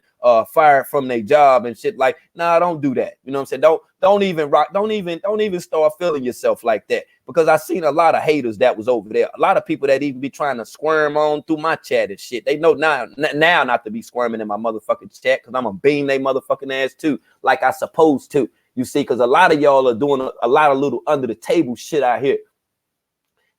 fired from their job and shit. Like, nah, don't do that. You know what I'm saying? Don't even start feeling yourself like that, because I seen a lot of haters that was over there. A lot of people that even be trying to squirm on through my chat and shit. They know now not to be squirming in my motherfucking chat, because I'm gonna beam they motherfucking ass too, like I supposed to. You see, because a lot of y'all are doing a lot of little under the table shit out here.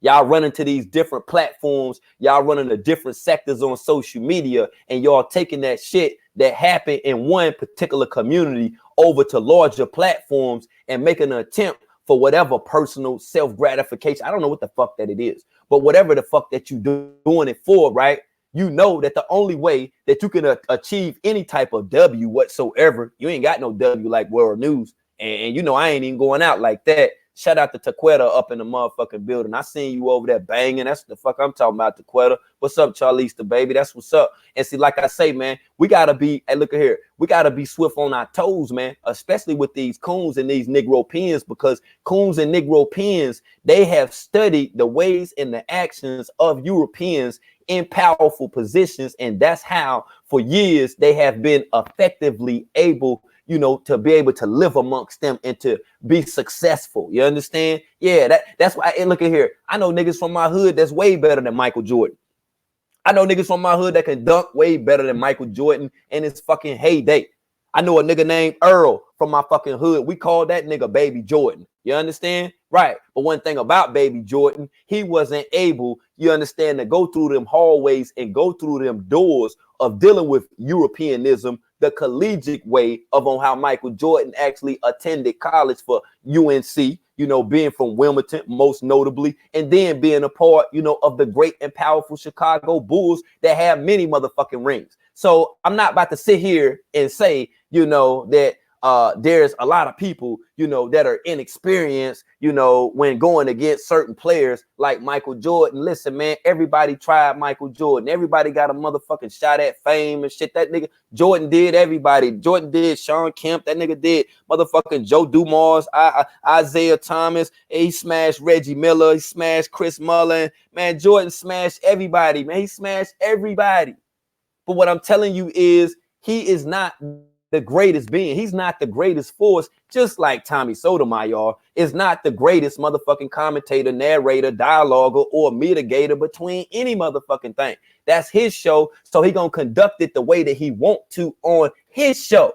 Y'all running to these different platforms. Y'all running to different sectors on social media, and y'all taking that shit that happened in one particular community over to larger platforms and making an attempt for whatever personal self-gratification. I don't know what the fuck that it is, but whatever the fuck that you doing it for, right? You know that the only way that you can achieve any type of W whatsoever, you ain't got no W like world news. And you know, I ain't even going out like that. Shout out to Taquetta up in the motherfucking building. I seen you over there banging. That's the fuck I'm talking about, Taquetta. What's up, Charlize, the baby? That's what's up. And see, like I say, man, we gotta be, hey, look at here. We gotta be swift on our toes, man, especially with these coons and these Negro pens, because coons and Negro pens, they have studied the ways and the actions of Europeans in powerful positions. And that's how for years they have been effectively able, you know, to be able to live amongst them and to be successful. You understand? Yeah, that's why. And look at here. I know niggas from my hood that's way better than Michael Jordan. I know niggas from my hood that can dunk way better than Michael Jordan in his fucking heyday. I know a nigga named Earl from my fucking hood. We call that nigga Baby Jordan. You understand? Right. But one thing about Baby Jordan, he wasn't able, you understand, to go through them hallways and go through them doors of dealing with Europeanism the collegiate way of on how Michael Jordan actually attended college for UNC, you know, being from Wilmington, most notably, and then being a part, you know, of the great and powerful Chicago Bulls that have many motherfucking rings. So I'm not about to sit here and say, you know, that there's a lot of people, you know, that are inexperienced, you know, when going against certain players like Michael Jordan. Listen, man, everybody tried Michael Jordan. Everybody got a motherfucking shot at fame and shit. That nigga Jordan did everybody. Jordan did Sean Kemp. That nigga did motherfucking Joe Dumars, Isaiah Thomas. He smashed Reggie Miller. He smashed Chris Mullin. Man, Jordan smashed everybody, man. He smashed everybody. But what I'm telling you is he is not the greatest being. He's not the greatest force, just like Tommy Sotomayor is not the greatest motherfucking commentator, narrator, dialoguer, or mitigator between any motherfucking thing. That's his show, so he gonna conduct it the way that he want to on his show.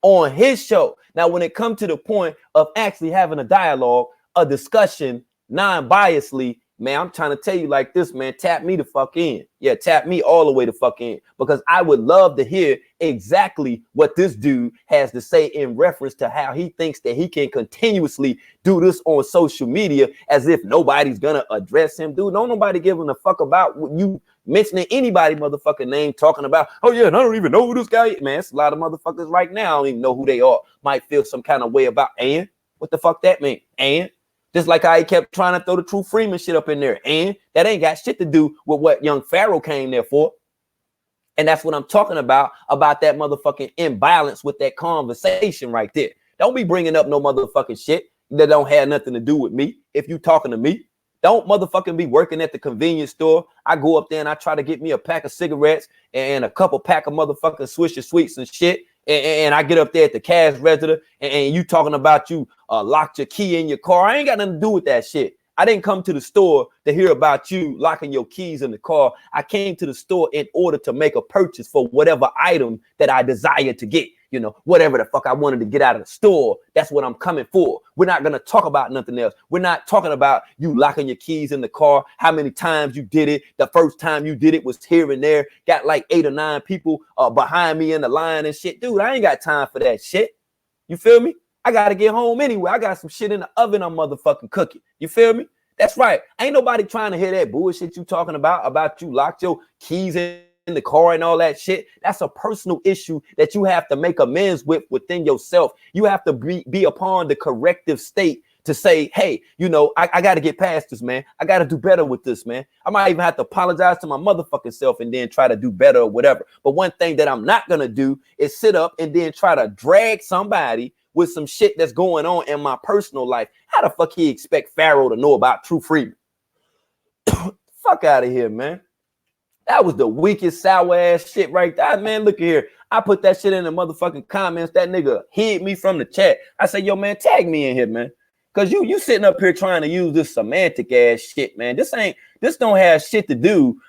On his show. Now, when it comes to the point of actually having a dialogue, a discussion, non-biasly, man, I'm trying to tell you like this, man, tap me the fuck in. Yeah, tap me all the way the fuck in, because I would love to hear exactly what this dude has to say in reference to how he thinks that he can continuously do this on social media as if nobody's gonna address him. Dude, don't nobody giving a fuck about what you mentioning anybody motherfucking name, talking about, oh yeah, and I don't even know who this guy is. Man, it's a lot of motherfuckers right now, I don't even know who they are. Might feel some kind of way about, and what the fuck that mean? And just like how he kept trying to throw the True Freeman shit up in there. And that ain't got shit to do with what young Pharaoh came there for. And that's what I'm talking about that motherfucking imbalance with that conversation right there. Don't be bringing up no motherfucking shit that don't have nothing to do with me. If you talking to me, don't motherfucking be working at the convenience store. I go up there and I try to get me a pack of cigarettes and a couple pack of motherfucking Swisher Sweets and shit. And I get up there at the cash register and you talking about you locked your key in your car. I ain't got nothing to do with that shit. I didn't come to the store to hear about you locking your keys in the car. I came to the store in order to make a purchase for whatever item that I desired to get. You know, whatever the fuck I wanted to get out of the store, that's what I'm coming for. We're not going to talk about nothing else. We're not talking about you locking your keys in the car, how many times you did it. The first time you did it was here and there. Got like 8 or 9 people behind me in the line and shit. Dude, I ain't got time for that shit. You feel me? I got to get home anyway. I got some shit in the oven I'm motherfucking cooking. You feel me? That's right. Ain't nobody trying to hear that bullshit you talking about you locked your keys in the car and all that shit. That's a personal issue that you have to make amends with within yourself. You have to be upon the corrective state to say, hey, you know, I got to get past this, man. I got to do better with this, man. I might even have to apologize to my motherfucking self and then try to do better or whatever. But one thing that I'm not going to do is sit up and then try to drag somebody with some shit that's going on in my personal life. How the fuck he expect Pharaoh to know about True Freeman? Fuck out of here, man. That was the weakest sour ass shit right there. Man, look at here. I put that shit in the motherfucking comments. That nigga hid me from the chat. I said, yo, man, tag me in here, man. Cause you sitting up here trying to use this semantic ass shit, man. This don't have shit to do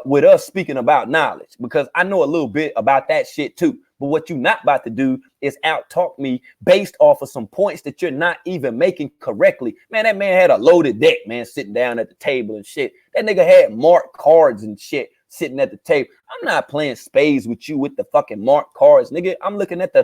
with us speaking about knowledge, because I know a little bit about that shit too. But what you're not about to do is out-talk me based off of some points that you're not even making correctly. Man, that man had a loaded deck, man, sitting down at the table and shit. That nigga had marked cards and shit sitting at the table. I'm not playing spades with you with the fucking marked cards, nigga. I'm looking at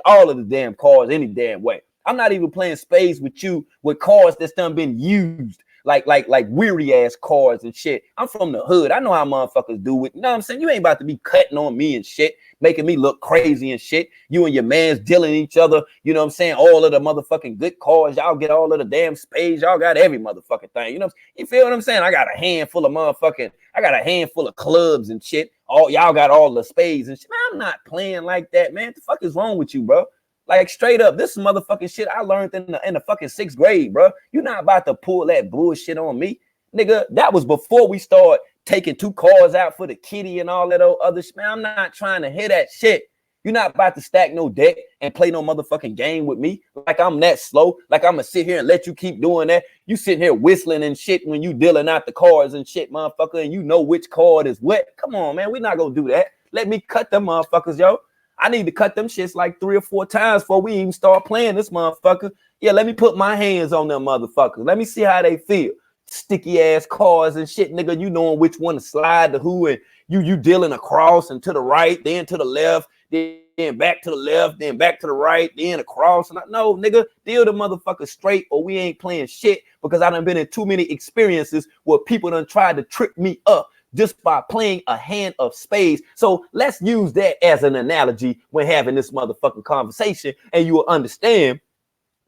all of the damn cards any damn way. I'm not even playing spades with you with cards that's done been used. Like weary ass cards and shit. I'm from the hood. I know how motherfuckers do it. You know what I'm saying? You ain't about to be cutting on me and shit, making me look crazy and shit. You and your mans dealing each other. You know what I'm saying? All of the motherfucking good cards. Y'all get all of the damn spades. Y'all got every motherfucking thing. You know, you feel what I'm saying? I got a handful of clubs and shit. All y'all got all the spades and shit. Man, I'm not playing like that, man. What the fuck is wrong with you, bro? Like straight up, this is motherfucking shit I learned in the fucking 6th grade, bro. You're not about to pull that bullshit on me, nigga. That was before we start taking 2 cards out for the kitty and all that other shit. Man, I'm not trying to hear that shit. You're not about to stack no deck and play no motherfucking game with me. Like I'm that slow. Like I'm gonna sit here and let you keep doing that. You sitting here whistling and shit when you dealing out the cards and shit, motherfucker, and you know which card is what. Come on, man. We're not gonna do that. Let me cut them motherfuckers, yo. I need to cut them shits like 3 or 4 times before we even start playing this motherfucker. Yeah, let me put my hands on them motherfuckers. Let me see how they feel. Sticky ass cards and shit, nigga. You knowing which one to slide to who, and you dealing across and to the right, then to the left, then back to the left, then back to the right, then across. And no, nigga, deal the motherfucker straight or we ain't playing shit, because I done been in too many experiences where people done tried to trip me up just by playing a hand of spades. So let's use that as an analogy when having this motherfucking conversation, and you will understand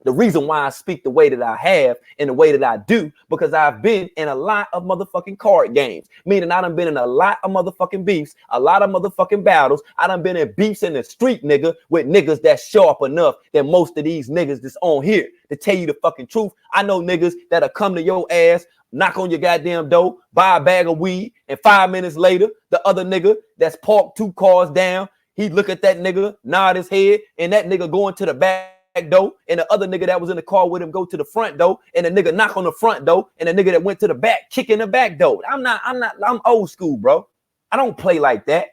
the reason why I speak the way that I have and the way that I do, because I've been in a lot of motherfucking card games, meaning I done been in a lot of motherfucking beefs, a lot of motherfucking battles. I done been in beefs in the street, nigga, with niggas that's sharp enough that most of these niggas that's on here, to tell you the fucking truth. I know niggas that'll come to your ass, knock on your goddamn door, buy a bag of weed, and 5 minutes later, the other nigga that's parked 2 cars down, he look at that nigga, nod his head, and that nigga going to the back door, and the other nigga that was in the car with him go to the front door, and the nigga knock on the front door, and the nigga that went to the back kick in the back door. I'm old school, bro. I don't play like that.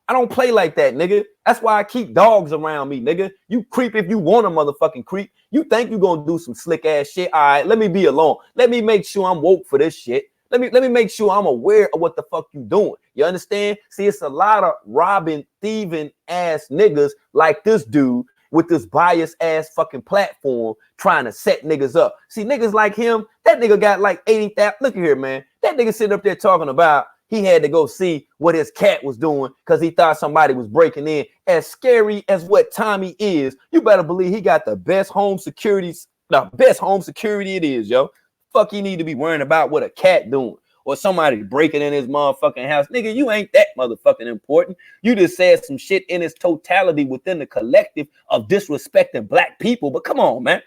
I don't play like that, nigga. That's why I keep dogs around me, nigga. You creep if you want a motherfucking creep. You think you gonna do some slick ass shit? All right, let me be alone. Let me make sure I'm woke for this shit. Let me make sure I'm aware of what the fuck you doing. You understand? See, it's a lot of robbing, thieving ass niggas like this dude with this bias ass fucking platform trying to set niggas up. See, niggas like him, that nigga got like 80,000. Look at here, man. That nigga sitting up there talking about he had to go see what his cat was doing because he thought somebody was breaking in. As scary as what Tommy is, you better believe he got the best home security it is, yo. Fuck, he need to be worrying about what a cat doing or somebody breaking in his motherfucking house. Nigga, you ain't that motherfucking important. You just said some shit in its totality within the collective of disrespecting black people. But come on, man.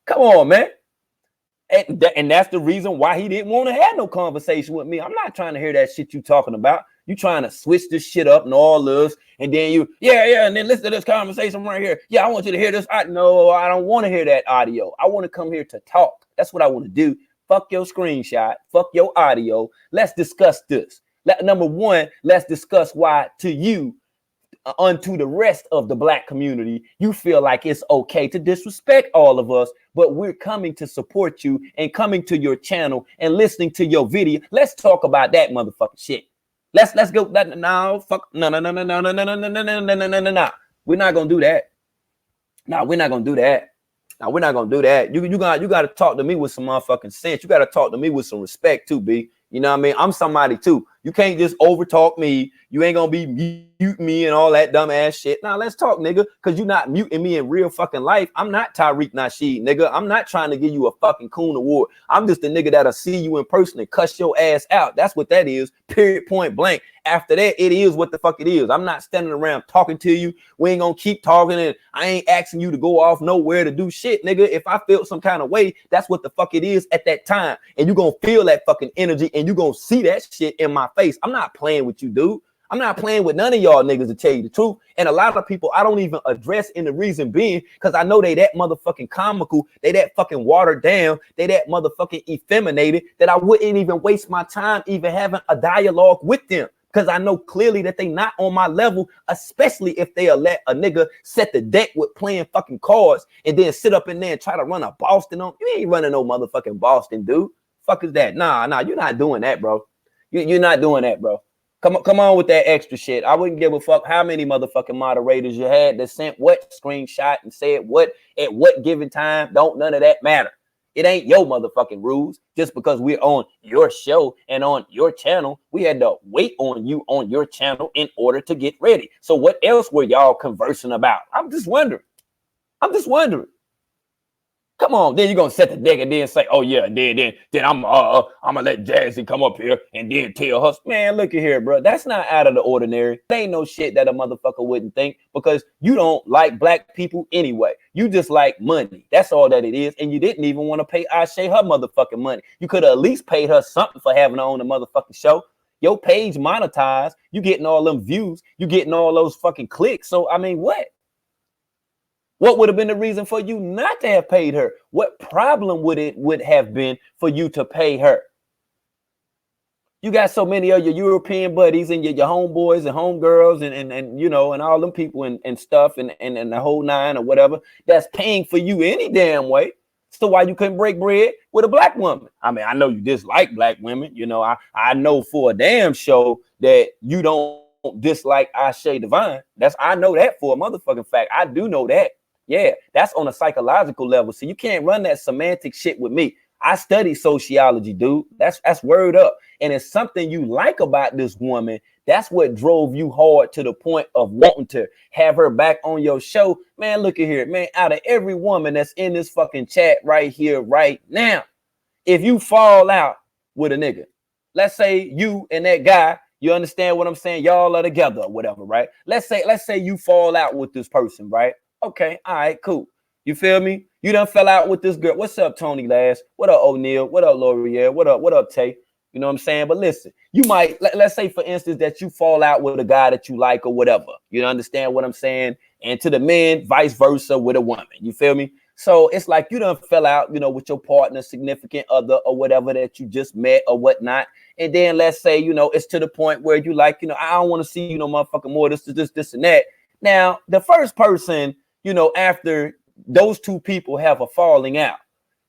Come on, man. And that's the reason why he didn't want to have no conversation with me. I'm not trying to hear that shit you talking about. You trying to switch this shit up and all this, and then and then listen to this conversation right here. Yeah, I want you to hear this. No, I don't want to hear that audio. I want to come here to talk. That's what I want to do. Fuck your screenshot. Fuck your audio. Let's discuss this. Number one, let's discuss why to you, unto the rest of the black community, you feel like it's okay to disrespect all of us, but we're coming to support you and coming to your channel and listening to your video. Let's talk about that motherfucking shit. Let's go. No, fuck. No. We're not gonna do that. No, we're not gonna do that. No, we're not gonna do that. You got to talk to me with some motherfucking sense. You got to talk to me with some respect too, B. You know what I mean? I'm somebody too. You can't just overtalk me. You ain't gonna be mute me and all that dumb ass shit. Now let's talk, nigga, because you're not muting me in real fucking life. I'm not Tariq Nasheed, nigga. I'm not trying to give you a fucking coon award. I'm just a nigga that'll see you in person and cuss your ass out. That's what that is. Period. Point blank. After that, it is what the fuck it is. I'm not standing around talking to you. We ain't gonna keep talking, and I ain't asking you to go off nowhere to do shit, nigga. If I felt some kind of way, that's what the fuck it is at that time. And you gonna feel that fucking energy, and you gonna see that shit in my face. I'm not playing with you, dude. I'm not playing with none of y'all niggas, to tell you the truth. And a lot of people I don't even address, in the reason being because I know they that motherfucking comical, they that fucking watered down, they that motherfucking effeminated that I wouldn't even waste my time even having a dialogue with them. because I know clearly that they not on my level, especially if they let a nigga set the deck with playing fucking cards and then sit up in there and try to run a Boston on. You ain't running no motherfucking Boston, dude. Fuck is that? Nah, you're not doing that, bro. You're not doing that, bro. Come on with that extra shit. I wouldn't give a fuck how many motherfucking moderators you had that sent what screenshot and said what at what given time. Don't none of that matter. It ain't your motherfucking rules. Just because we're on your show and on your channel, we had to wait on you on your channel in order to get ready. So what else were y'all conversing about? I'm just wondering. Come on, then you're gonna set the deck and then say, oh yeah, then I'm gonna let Jazzy come up here and then tell her, man, look at here, bro. That's not out of the ordinary. There ain't no shit that a motherfucker wouldn't think, because you don't like black people anyway. You just like money. That's all that it is. And you didn't even want to pay Ashe her motherfucking money. You could have at least paid her something for having her on the motherfucking show. Your page monetized. You getting all them views. You getting all those fucking clicks. So I mean, what? What would have been the reason for you not to have paid her? What problem would have been for you to pay her? You got so many of your European buddies and your homeboys and homegirls and you know, and all them people and stuff and the whole nine or whatever that's paying for you any damn way. So why you couldn't break bread with a black woman? I mean, I know you dislike black women. You know, I know for a damn show that you don't dislike Ashe Divine. I know that for a motherfucking fact. I do know that. Yeah, that's on a psychological level. So you can't run that semantic shit with me. I study sociology, dude. That's word up. And it's something you like about this woman. That's what drove you hard to the point of wanting to have her back on your show. Man, look at here, man. Out of every woman that's in this fucking chat right here, right now, if you fall out with a nigga, let's say you and that guy, you understand what I'm saying? Y'all are together or whatever, right? Let's say you fall out with this person, right? Okay, all right, cool. You feel me? You done fell out with this girl. What's up, Tony Lass? What up, O'Neal? What up, L'Oreal? What up, Tay? You know what I'm saying? But listen, you might, let's say, for instance, that you fall out with a guy that you like or whatever. You understand what I'm saying? And to the men, vice versa with a woman. You feel me? So it's like you done fell out, you know, with your partner, significant other or whatever that you just met or whatnot. And then let's say, you know, it's to the point where you like, you know, I don't want to see, you know, motherfucking more this and that. Now, the first person, you know, after those two people have a falling out.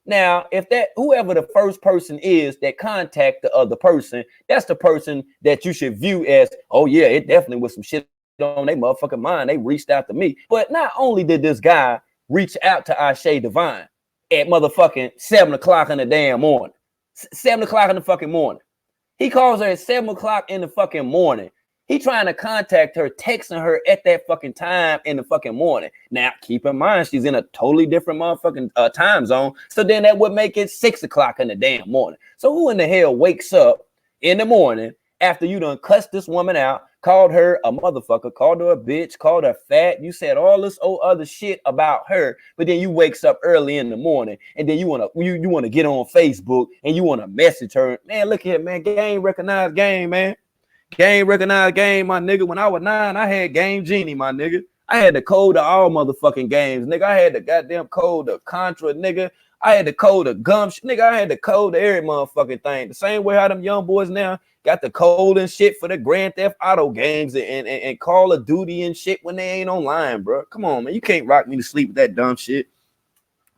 Now, if that whoever the first person is that contact the other person, that's the person that you should view as, oh yeah, it definitely was some shit on their motherfucking mind. They reached out to me. But not only did this guy reach out to Ashe Divine at motherfucking 7 o'clock in the damn morning, 7 o'clock in the fucking morning. He calls her at 7 o'clock in the fucking morning. He trying to contact her, texting her at that fucking time in the fucking morning. Now, keep in mind, she's in a totally different motherfucking time zone. So then that would make it 6 o'clock in the damn morning. So who in the hell wakes up in the morning after you done cussed this woman out, called her a motherfucker, called her a bitch, called her fat, you said all this old other shit about her, but then you wakes up early in the morning and then you wanna get on Facebook and you wanna message her. Man, look here, man, game recognized game, man. Game recognized game, my nigga. When I was 9, I had Game Genie, my nigga. I had the code to all motherfucking games, nigga. I had the goddamn code to Contra, nigga. I had the code to Gumsh, nigga. I had the code to every motherfucking thing. The same way how them young boys now got the code and shit for the Grand Theft Auto games and Call of Duty and shit when they ain't online, bro. Come on, man. You can't rock me to sleep with that dumb shit.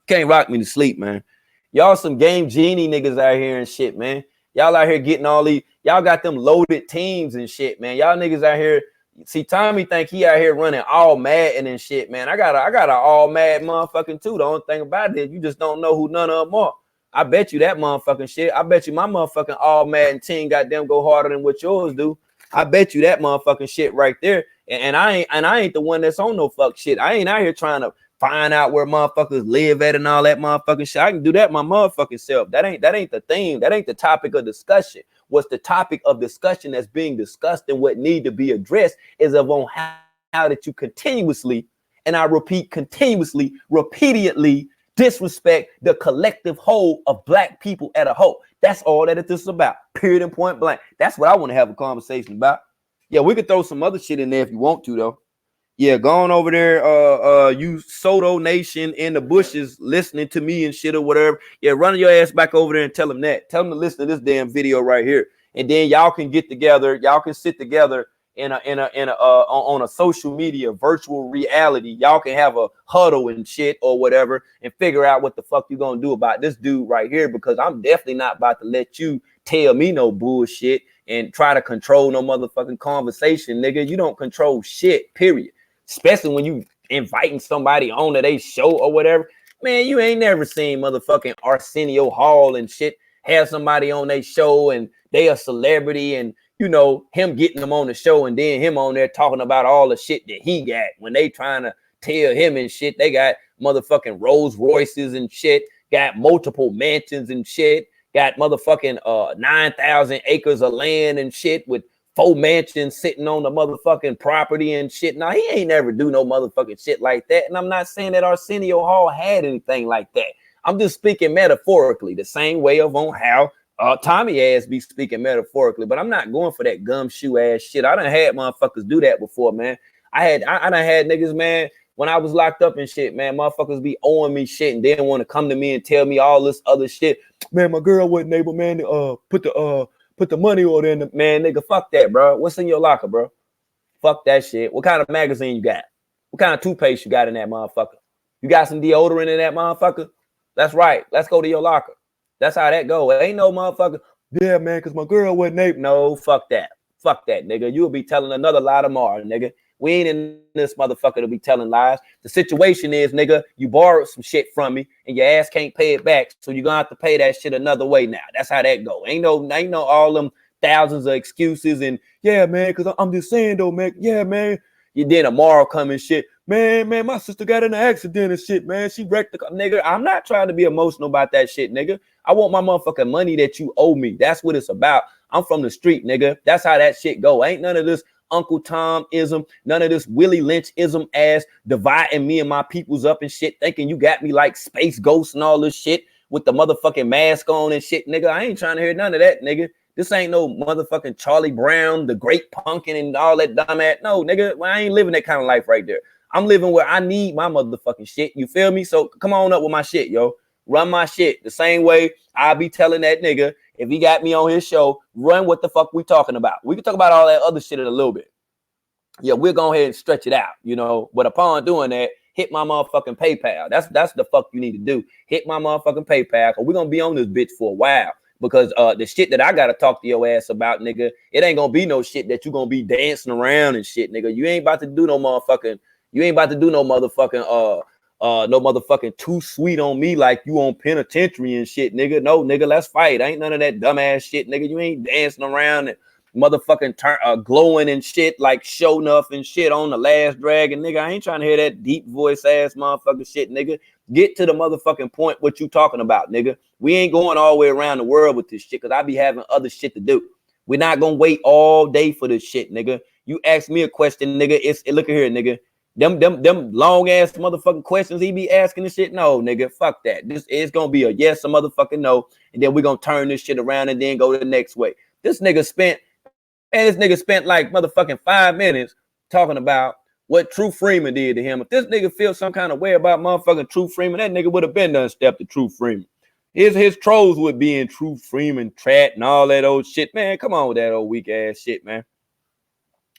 Can't rock me to sleep, man. Y'all some Game Genie niggas out here and shit, man. Y'all out here getting all these, y'all got them loaded teams and shit, man. Y'all niggas out here, see, Tommy think he out here running all Madden and shit, man. I got a all mad motherfucking too. The only thing about it, you just don't know who none of them are. I bet you that motherfucking shit. I bet you my motherfucking all Madden team goddamn go harder than what yours do. I bet you that motherfucking shit right there. And I ain't the one that's on no fuck shit. I ain't out here trying to find out where motherfuckers live at and all that motherfucking shit. I can do that my motherfucking self. That ain't the theme. That ain't the topic of discussion. What's the topic of discussion that's being discussed and what need to be addressed is of on how that you continuously, and I repeat, continuously, repeatedly disrespect the collective whole of black people at a whole. That's all that this is about. Period and point blank. That's what I want to have a conversation about. Yeah, we could throw some other shit in there if you want to, though. Yeah, going over there, you Soto Nation in the bushes listening to me and shit or whatever. Yeah, run your ass back over there and tell them that. Tell them to listen to this damn video right here. and then y'all can get together, y'all can sit together on a social media virtual reality. Y'all can have a huddle and shit or whatever and figure out what the fuck you gonna do about this dude right here, because I'm definitely not about to let you tell me no bullshit and try to control no motherfucking conversation, nigga. You don't control shit, period. Especially when you inviting somebody on to their show or whatever. Man, you ain't never seen motherfucking Arsenio Hall and shit have somebody on their show and they a celebrity, and you know, him getting them on the show and then him on there talking about all the shit that he got when they trying to tell him and shit. They got motherfucking Rolls Royces and shit, got multiple mansions and shit, got motherfucking 9,000 acres of land and shit with 4 mansions sitting on the motherfucking property and shit. Now, he ain't never do no motherfucking shit like that. And I'm not saying that Arsenio Hall had anything like that. I'm just speaking metaphorically, the same way of on how Tommy ass be speaking metaphorically, but I'm not going for that gumshoe ass shit. I done had motherfuckers do that before, man. I done had niggas, man, when I was locked up and shit, man, motherfuckers be owing me shit and then want to come to me and tell me all this other shit. Man, my girl wasn't able, man, to put the money order in the, man, nigga, fuck that, bro. What's in your locker, bro? Fuck that shit. What kind of magazine you got? What kind of toothpaste you got in that motherfucker? You got some deodorant in that motherfucker? That's right. Let's go to your locker. That's how that go. It ain't no motherfucker. Yeah, man, because my girl wasn't able. No, fuck that. Fuck that, nigga. You'll be telling another lie tomorrow, nigga. We ain't in this motherfucker to be telling lies. The situation is, nigga, you borrowed some shit from me and your ass can't pay it back. So you're gonna have to pay that shit another way now. That's how that go. Ain't no all them thousands of excuses and yeah, man, because I'm just saying though, man. Yeah, man. You then tomorrow come and shit. Man, my sister got in an accident and shit, man. She wrecked the car. Nigga, I'm not trying to be emotional about that shit, nigga. I want my motherfucking money that you owe me. That's what it's about. I'm from the street, nigga. That's how that shit go. Ain't none of this Uncle Tom-ism, none of this Willie Lynch-ism ass dividing me and my peoples up and shit, thinking you got me like Space Ghost and all this shit with the motherfucking mask on and shit, nigga. I ain't trying to hear none of that, nigga. This ain't no motherfucking Charlie Brown, the Great Pumpkin and all that dumb ass. No, nigga, well, I ain't living that kind of life right there. I'm living where I need my motherfucking shit. You feel me? So come on up with my shit, yo. Run my shit the same way I be telling that nigga, if he got me on his show, run what the fuck we talking about. We can talk about all that other shit in a little bit. Yeah, we'll go ahead and stretch it out, you know. But upon doing that, hit my motherfucking PayPal. That's the fuck you need to do. Hit my motherfucking PayPal, because we're going to be on this bitch for a while. Because the shit that I got to talk to your ass about, nigga, it ain't going to be no shit that you going to be dancing around and shit, nigga. You ain't about to do no motherfucking, no motherfucking too sweet on me like you on penitentiary and shit, nigga. No, nigga, let's fight. Ain't none of that dumbass shit, nigga. You ain't dancing around and motherfucking glowing and shit like show enough and shit on The Last Dragon, nigga. I ain't trying to hear that deep voice ass motherfucking shit, nigga. Get to the motherfucking point what you talking about, nigga. We ain't going all the way around the world with this shit because I be having other shit to do. We're not gonna wait all day for this shit, nigga. You ask me a question, nigga. Look at here, nigga. Them long ass motherfucking questions he be asking and shit. No, nigga, fuck that. This is gonna be a yes, a motherfucking no, and then we're gonna turn this shit around and then go the next way. This nigga spent like motherfucking 5 minutes talking about what True Freeman did to him. If this nigga feels some kind of way about motherfucking True Freeman, that nigga would have been done stepped to True Freeman. His trolls would be in True Freeman Trat and all that old shit. Man, come on with that old weak ass shit, man.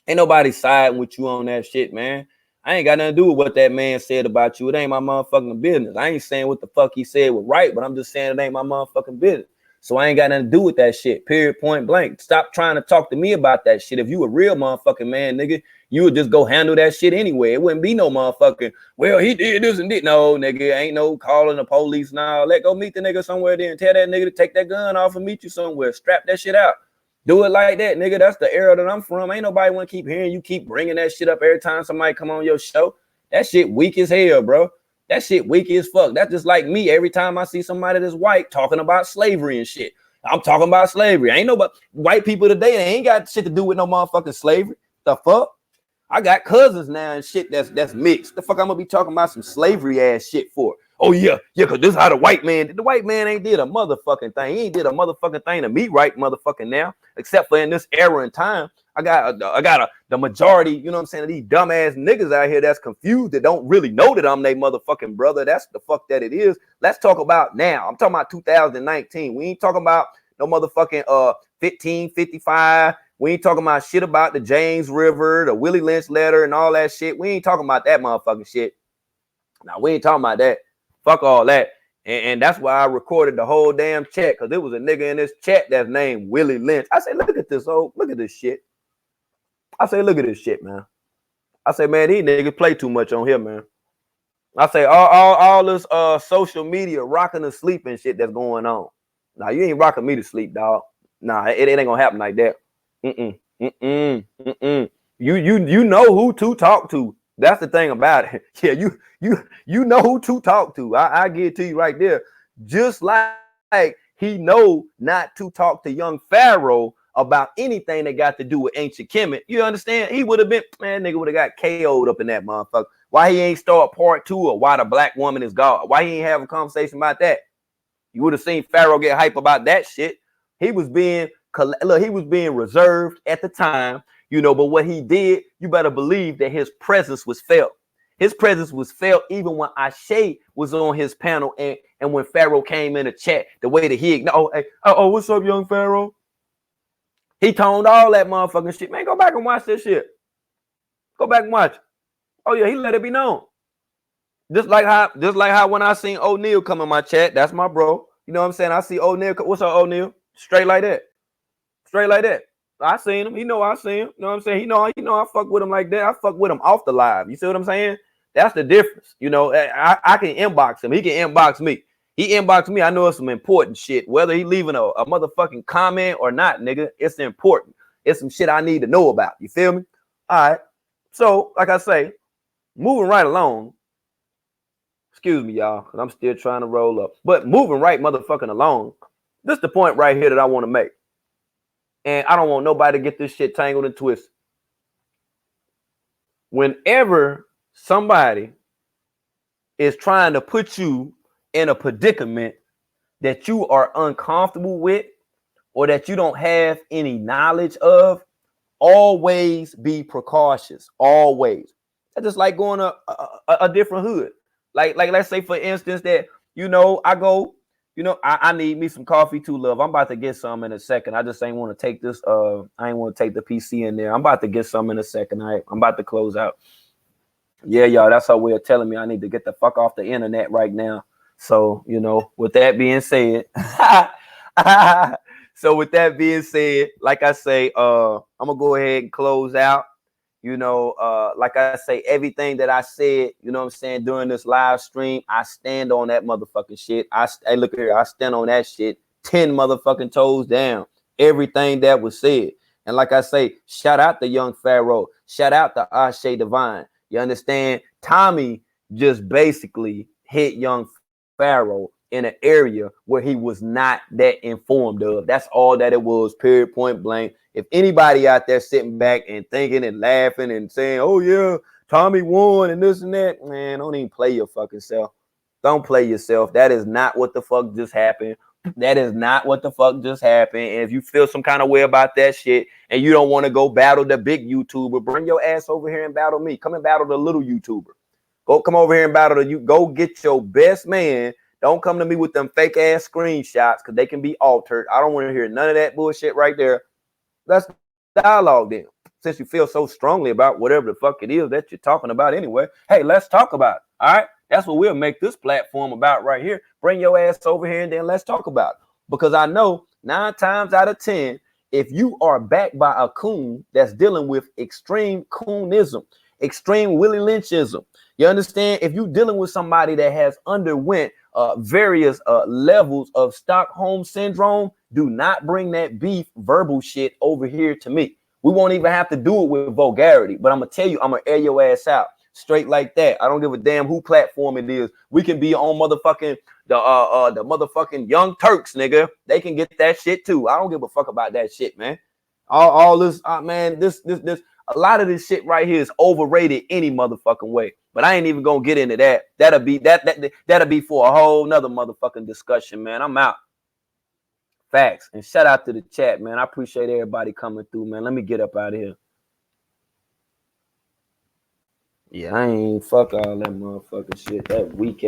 Ain't nobody siding with you on that shit, man. I ain't got nothing to do with what that man said about you. It ain't my motherfucking business. I ain't saying what the fuck he said was right, but I'm just saying it ain't my motherfucking business. So I ain't got nothing to do with that shit, period, point blank. Stop trying to talk to me about that shit. If you a real motherfucking man, nigga, you would just go handle that shit anyway. It wouldn't be no motherfucking, well, he did this and did. No, nigga, ain't no calling the police now. Let go meet the nigga somewhere there and tell that nigga to take that gun off and meet you somewhere. Strap that shit out. Do it like that, nigga. That's the era that I'm from. Ain't nobody want to keep hearing you keep bringing that shit up every time somebody come on your show. That shit weak as hell, bro. That shit weak as fuck. That's just like me every time I see somebody that's white talking about slavery and shit. I'm talking about slavery. Ain't nobody, white people today, they ain't got shit to do with no motherfucking slavery. The fuck? I got cousins now and shit that's mixed. The fuck I'm gonna be talking about some slavery ass shit for? Oh yeah, because this is how the white man did. The white man ain't did a motherfucking thing. He ain't did a motherfucking thing to me right motherfucking now, except for in this era and time. I got the majority, you know what I'm saying, of these dumbass niggas out here that's confused, that don't really know that I'm their motherfucking brother. That's the fuck that it is. Let's talk about now. I'm talking about 2019. We ain't talking about no motherfucking 1555. We ain't talking about shit about the James River, the Willie Lynch letter, and all that shit. We ain't talking about that motherfucking shit. Now, we ain't talking about that. Fuck all that. And that's why I recorded the whole damn chat, because there was a nigga in this chat that's named Willie Lynch. I say, look at this, look at this shit. I say, look at this shit, man. I say, man, these niggas play too much on here, man. I say, all this social media rocking to sleep and shit that's going on. Nah, you ain't rocking me to sleep, dog. Nah, it ain't gonna happen like that. You know who to talk to. That's the thing about it. Yeah, you know who to talk to. I give it to you right there. Just like he know not to talk to young Pharaoh about anything that got to do with ancient Kemet. You understand? He would have been, man, nigga would have got KO'd up in that motherfucker. Why he ain't start part 2 of why the black woman is God? Why he ain't have a conversation about that? You would have seen Pharaoh get hype about that shit. He was being reserved at the time, you know, but what he did, you better believe that his presence was felt. His presence was felt even when Ashe was on his panel and when Pharaoh came in the chat, the way that he ignored, what's up, young Pharaoh? He toned all that motherfucking shit. Man, go back and watch this shit. Go back and watch it. Oh yeah, he let it be known. Just like how when I seen O'Neal come in my chat, that's my bro. You know what I'm saying? I see O'Neal. What's up, O'Neal? Straight like that. Straight like that. I seen him. He know I seen him. You know what I'm saying? He know I fuck with him like that. I fuck with him off the live. You see what I'm saying? That's the difference. You know, I can inbox him. He can inbox me. He inboxed me. I know it's some important shit. Whether he leaving a motherfucking comment or not, nigga, it's important. It's some shit I need to know about. You feel me? All right. So, like I say, moving right along. Excuse me, y'all, because I'm still trying to roll up. But moving right motherfucking along, this is the point right here that I want to make. And I don't want nobody to get this shit tangled and twisted. Whenever somebody is trying to put you in a predicament that you are uncomfortable with or that you don't have any knowledge of, always be precautious. Always. That's just like going to a different hood. Like let's say, for instance, that, you know, I go, you know, I need me some coffee too, love. I'm about to get some in a second. I just ain't want to take this. I ain't want to take the PC in there. I'm about to get some in a second. I'm about to close out. Yeah, y'all, that's her way of telling me I need to get the fuck off the internet right now. So, you know, with that being said, like I say, I'm gonna go ahead and close out. You know, like I say, everything that I said, you know what I'm saying, during this live stream, I stand on that motherfucking shit. Hey, look here, I stand on that shit 10 motherfucking toes down. Everything that was said. And like I say, shout out to young Pharaoh. Shout out to Ashe Divine. You understand? Tommy just basically hit young Pharaoh in an area where he was not that informed of. That's all that it was, period, point blank. If anybody out there sitting back and thinking and laughing and saying, oh yeah, Tommy won and this and that, man, don't even play your fucking self. Don't play yourself. That is not what the fuck just happened. That is not what the fuck just happened. And if you feel some kind of way about that shit and you don't want to go battle the big YouTuber, bring your ass over here and battle me. Come and battle the little YouTuber. Come over here and battle you. Go get your best man. Don't come to me with them fake ass screenshots because they can be altered. I don't want to hear none of that bullshit right there. Let's dialogue then. Since you feel so strongly about whatever the fuck it is that you're talking about anyway, hey, let's talk about it. All right. That's what we'll make this platform about right here. Bring your ass over here and then let's talk about it. Because I know 9 times out of 10, if you are backed by a coon that's dealing with extreme coonism, extreme Willie Lynchism, you understand? If you're dealing with somebody that has underwent various levels of Stockholm syndrome, do not bring that beef verbal shit over here to me. We won't even have to do it with vulgarity, but I'm gonna tell you, I'm gonna air your ass out straight like that. I don't give a damn who platform it is. We can be on motherfucking the motherfucking Young Turks, nigga. They can get that shit too. I don't give a fuck about that shit, man. All this, man, this a lot of this shit right here is overrated any motherfucking way. But I ain't even gonna get into that. That'll be for a whole nother motherfucking discussion, man. I'm out. Facts. And shout out to the chat, man. I appreciate everybody coming through, man. Let me get up out of here. Yeah, I ain't fuck all that motherfucking shit. That weekend.